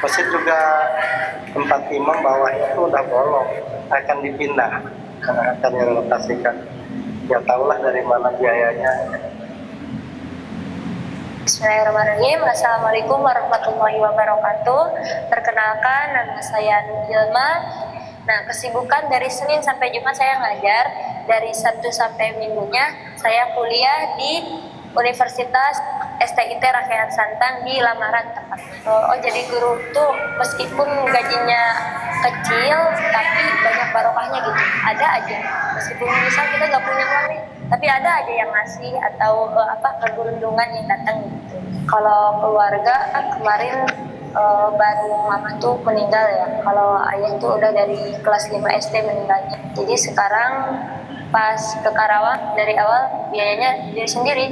Masjid juga tempat imam bawahnya itu udah bolong, akan dipindah, akan direlokasikan. Ya tahulah dari mana biayanya. Bismillahirrahmanirrahim. Assalamualaikum warahmatullahi wabarakatuh. Perkenalkan, nama saya Nur Hilma. Nah, kesibukan dari Senin sampai Jumat saya ngajar. Dari Sabtu sampai Minggunya saya kuliah di Universitas STIT Rakyat Santang di Lamaran tempat. Jadi guru tuh meskipun gajinya kecil tapi banyak barokahnya gitu. Ada aja. Meskipun misal kita nggak punya uang nih, tapi ada aja yang ngasih atau keberuntungan yang datang gitu. Kalau keluarga kan kemarin baru mama tuh meninggal ya. Kalau ayah tuh udah dari kelas 5 SD meninggalnya. Jadi sekarang pas ke Karawang dari awal biayanya diri sendiri.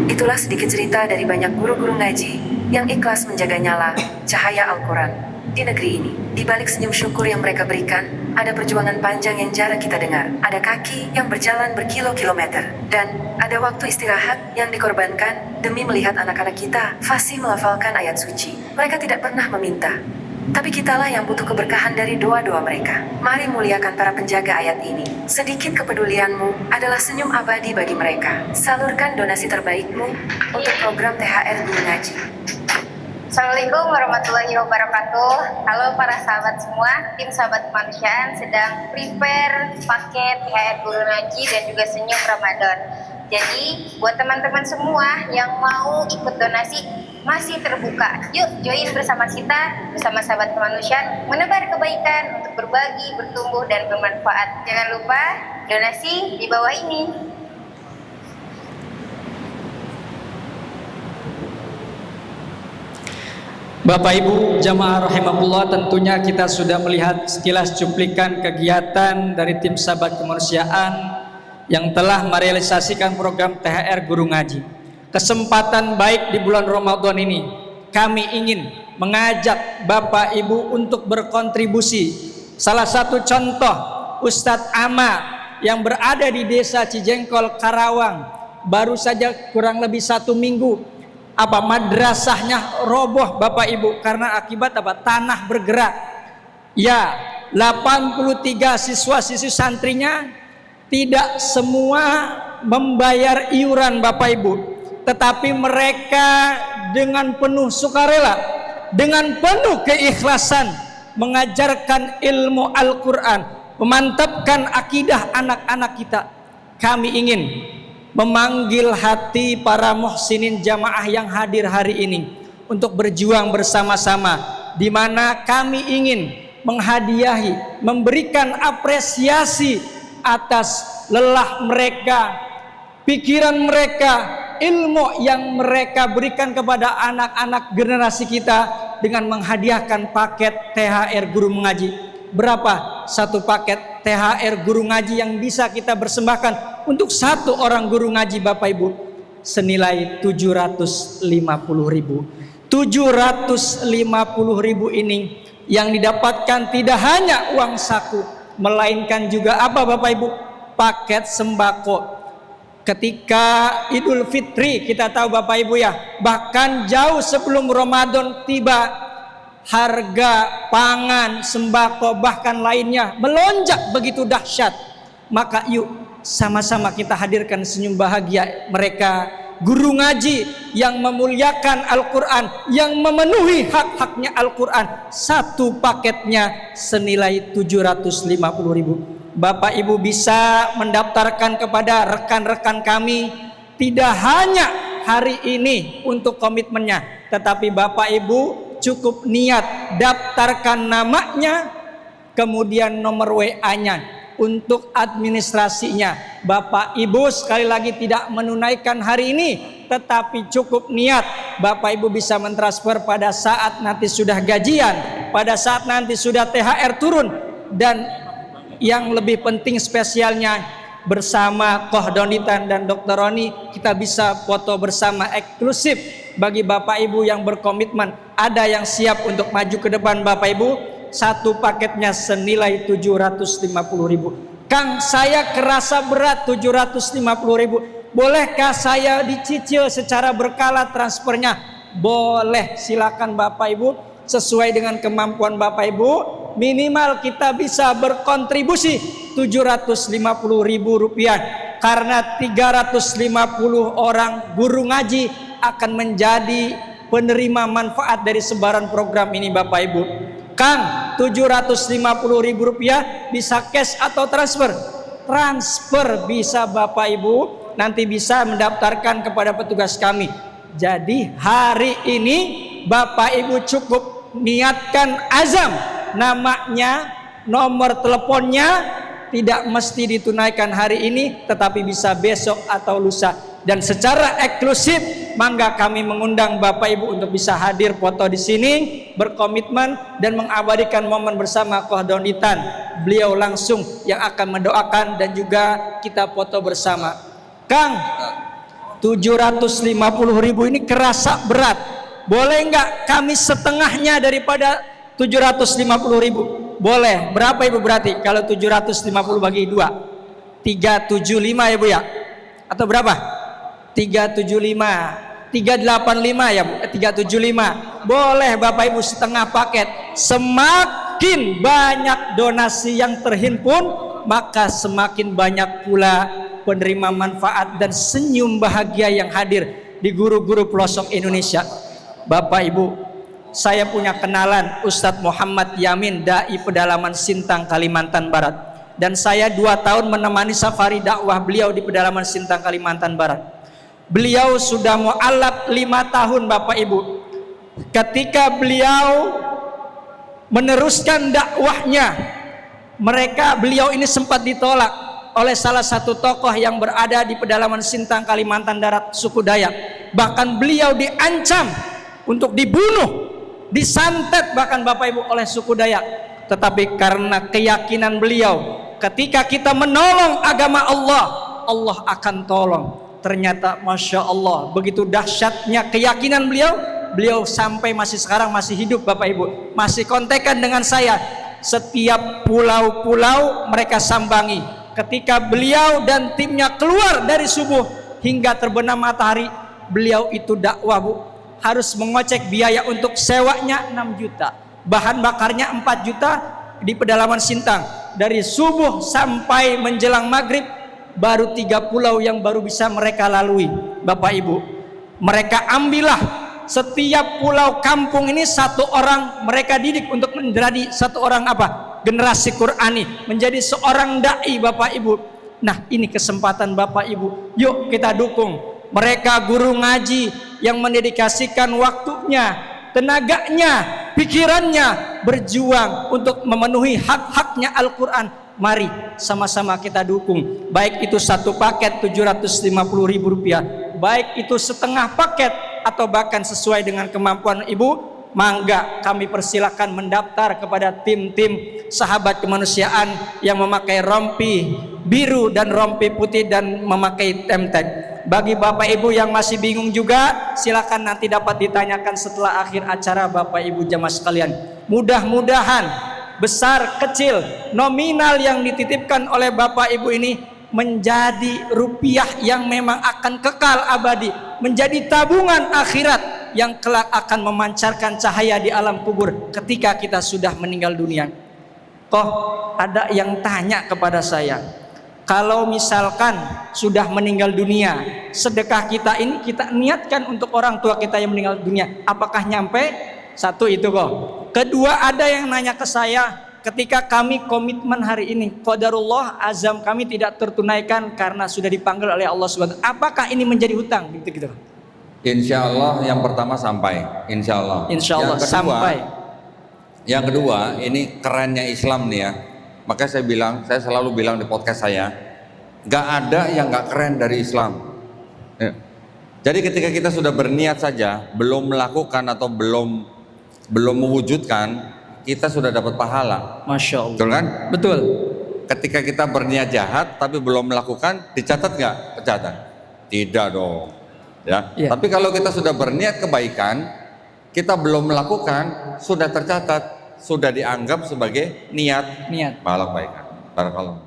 Itulah sedikit cerita dari banyak guru-guru ngaji yang ikhlas menjaga nyala cahaya Al-Quran di negeri ini. Di balik senyum syukur yang mereka berikan, ada perjuangan panjang yang jarang kita dengar. Ada kaki yang berjalan berkilo-kilometer. Dan ada waktu istirahat yang dikorbankan demi melihat anak-anak kita fasih melafalkan ayat suci. Mereka tidak pernah meminta, tapi kitalah yang butuh keberkahan dari doa-doa mereka. Mari muliakan para penjaga ayat ini. Sedikit kepedulianmu adalah senyum abadi bagi mereka. Salurkan donasi terbaikmu untuk program THR Guru Ngaji. Assalamualaikum warahmatullahi wabarakatuh. Halo para sahabat semua, tim Sahabat Kemanusiaan sedang prepare paket THR Guru Ngaji dan juga Senyum Ramadan. Jadi buat teman-teman semua yang mau ikut donasi masih terbuka. Yuk join bersama kita, bersama Sahabat Kemanusiaan, menebar kebaikan untuk berbagi, bertumbuh, dan bermanfaat. Jangan lupa donasi di bawah ini. Bapak Ibu jamaah rahimakumullah, tentunya kita sudah melihat sekilas cuplikan kegiatan dari tim Sahabat Kemanusiaan yang telah merealisasikan program THR Guru Ngaji. Kesempatan baik di bulan Ramadan ini, kami ingin mengajak Bapak Ibu untuk berkontribusi. Salah satu contoh, Ustadz Ama yang berada di Desa Cijengkol, Karawang, baru saja kurang lebih 1 minggu madrasahnya roboh Bapak Ibu karena akibat tanah bergerak. Ya, 83 siswa-siswi santrinya tidak semua membayar iuran Bapak Ibu. tetapi mereka dengan penuh sukarela, dengan penuh keikhlasan mengajarkan ilmu Al-Quran, memantapkan akidah anak-anak kita. Kami ingin memanggil hati para muhsinin jamaah yang hadir hari ini untuk berjuang bersama-sama, di mana kami ingin menghadiahi, memberikan apresiasi atas lelah mereka, pikiran mereka, ilmu yang mereka berikan kepada anak-anak generasi kita dengan menghadiahkan paket THR guru mengaji. Berapa satu paket THR guru ngaji yang bisa kita persembahkan untuk satu orang guru ngaji Bapak Ibu? Senilai 750.000. 750.000 ini yang didapatkan tidak hanya uang saku, melainkan juga apa Bapak Ibu? Paket sembako. Ketika Idul Fitri kita tahu Bapak Ibu ya, bahkan jauh sebelum Ramadan tiba, harga pangan, sembako bahkan lainnya melonjak begitu dahsyat. Maka yuk sama-sama kita hadirkan senyum bahagia mereka, guru ngaji yang memuliakan Al-Quran, yang memenuhi hak-haknya Al-Quran. Satu paketnya senilai 750.000. Bapak Ibu bisa mendaftarkan kepada rekan-rekan kami, tidak hanya hari ini untuk komitmennya, tetapi Bapak Ibu cukup niat daftarkan namanya, kemudian nomor WA-nya untuk administrasinya. Bapak Ibu sekali lagi tidak menunaikan hari ini, tetapi cukup niat, Bapak Ibu bisa mentransfer pada saat nanti sudah gajian, pada saat nanti sudah THR turun, dan yang lebih penting spesialnya bersama Koh Donitan dan Dr. Roni kita bisa foto bersama eksklusif bagi Bapak Ibu yang berkomitmen. Ada yang siap untuk maju ke depan Bapak Ibu. Satu paketnya senilai 750.000. Kang, saya kerasa berat 750.000. Bolehkah saya dicicil secara berkala transfernya? Boleh, silakan Bapak Ibu sesuai dengan kemampuan Bapak Ibu. Minimal kita bisa berkontribusi 750.000 rupiah, karena 350 orang guru ngaji akan menjadi penerima manfaat dari sebaran program ini Bapak Ibu. Kang, 750.000 rupiah bisa cash atau transfer? Transfer bisa Bapak Ibu, nanti bisa mendaftarkan kepada petugas kami. Jadi hari ini Bapak Ibu cukup niatkan azam, namanya, nomor teleponnya, tidak mesti ditunaikan hari ini, tetapi bisa besok atau lusa. Dan secara eksklusif, mangga kami mengundang Bapak Ibu untuk bisa hadir foto di sini, berkomitmen dan mengabadikan momen bersama Koh Donitan. Beliau langsung yang akan mendoakan dan juga kita foto bersama. Kang, 750.000 ini kerasa berat. Boleh enggak kami setengahnya daripada 750.000? Boleh. Berapa Ibu berarti kalau 750 bagi 2? 375 ya Bu ya? Atau berapa? 375, 385 ya Bu? 375. Boleh Bapak Ibu setengah paket. Semakin banyak donasi yang terhimpun, maka semakin banyak pula penerima manfaat dan senyum bahagia yang hadir di guru-guru pelosok Indonesia. Bapak Ibu, saya punya kenalan Ustadz Muhammad Yamin, Dai Pedalaman Sintang, Kalimantan Barat. Dan saya 2 tahun menemani safari dakwah beliau di pedalaman Sintang, Kalimantan Barat. Beliau sudah mu'alaf 5 tahun Bapak Ibu. Ketika beliau meneruskan dakwahnya, beliau ini sempat ditolak oleh salah satu tokoh yang berada di pedalaman Sintang, Kalimantan Barat, suku Dayak. Bahkan beliau diancam untuk dibunuh, disantet bahkan Bapak Ibu oleh suku Dayak. Tetapi karena keyakinan beliau, ketika kita menolong agama Allah, Allah akan tolong. Ternyata Masya Allah, begitu dahsyatnya keyakinan beliau sampai masih sekarang masih hidup Bapak Ibu, masih kontekan dengan saya. Setiap pulau-pulau mereka sambangi. Ketika beliau dan timnya keluar dari subuh hingga terbenam matahari, beliau itu dakwah Bu, harus mengocek biaya untuk sewanya 6 juta, bahan bakarnya 4 juta di pedalaman Sintang. Dari subuh sampai menjelang maghrib baru 3 pulau yang baru bisa mereka lalui Bapak Ibu. Mereka ambillah setiap pulau kampung ini satu orang mereka didik untuk menjadi satu orang apa? Generasi Qur'ani, menjadi seorang dai Bapak Ibu. Nah, ini kesempatan Bapak Ibu. Yuk kita dukung mereka guru ngaji yang mendedikasikan waktunya, tenaganya, pikirannya berjuang untuk memenuhi hak-haknya Al-Quran. Mari sama-sama kita dukung. Baik itu satu paket Rp750.000, baik itu setengah paket atau bahkan sesuai dengan kemampuan ibu, mangga kami persilakan mendaftar kepada tim-tim sahabat kemanusiaan yang memakai rompi biru dan rompi putih dan memakai temtag. Bagi Bapak Ibu yang masih bingung juga, silakan nanti dapat ditanyakan setelah akhir acara Bapak Ibu jamaah sekalian. Mudah-mudahan besar kecil nominal yang dititipkan oleh Bapak Ibu ini menjadi rupiah yang memang akan kekal abadi, menjadi tabungan akhirat yang kelak akan memancarkan cahaya di alam kubur ketika kita sudah meninggal dunia. Kok ada yang tanya kepada saya, kalau misalkan sudah meninggal dunia, sedekah kita ini kita niatkan untuk orang tua kita yang meninggal dunia, apakah nyampe? Satu itu kok. Kedua, ada yang nanya ke saya, ketika kami komitmen hari ini, qadarullah azam kami tidak tertunaikan karena sudah dipanggil oleh Allah SWT, apakah ini menjadi hutang? Gitu-gitu. Insya Allah yang pertama sampai, insya Allah. Insya Allah sampai. Yang kedua, ini kerennya Islam nih ya. Makanya saya selalu bilang di podcast saya, gak ada yang gak keren dari Islam. Ya. Jadi ketika kita sudah berniat saja, belum melakukan atau belum mewujudkan, kita sudah dapat pahala. Masya Allah. Betul kan? Betul. Ketika kita berniat jahat tapi belum melakukan, dicatat nggak? Tercatat? Tidak dong. Ya. Ya. Tapi kalau kita sudah berniat kebaikan, kita belum melakukan, sudah tercatat, sudah dianggap sebagai niat. Niat. Pahala kebaikan. Barakallah.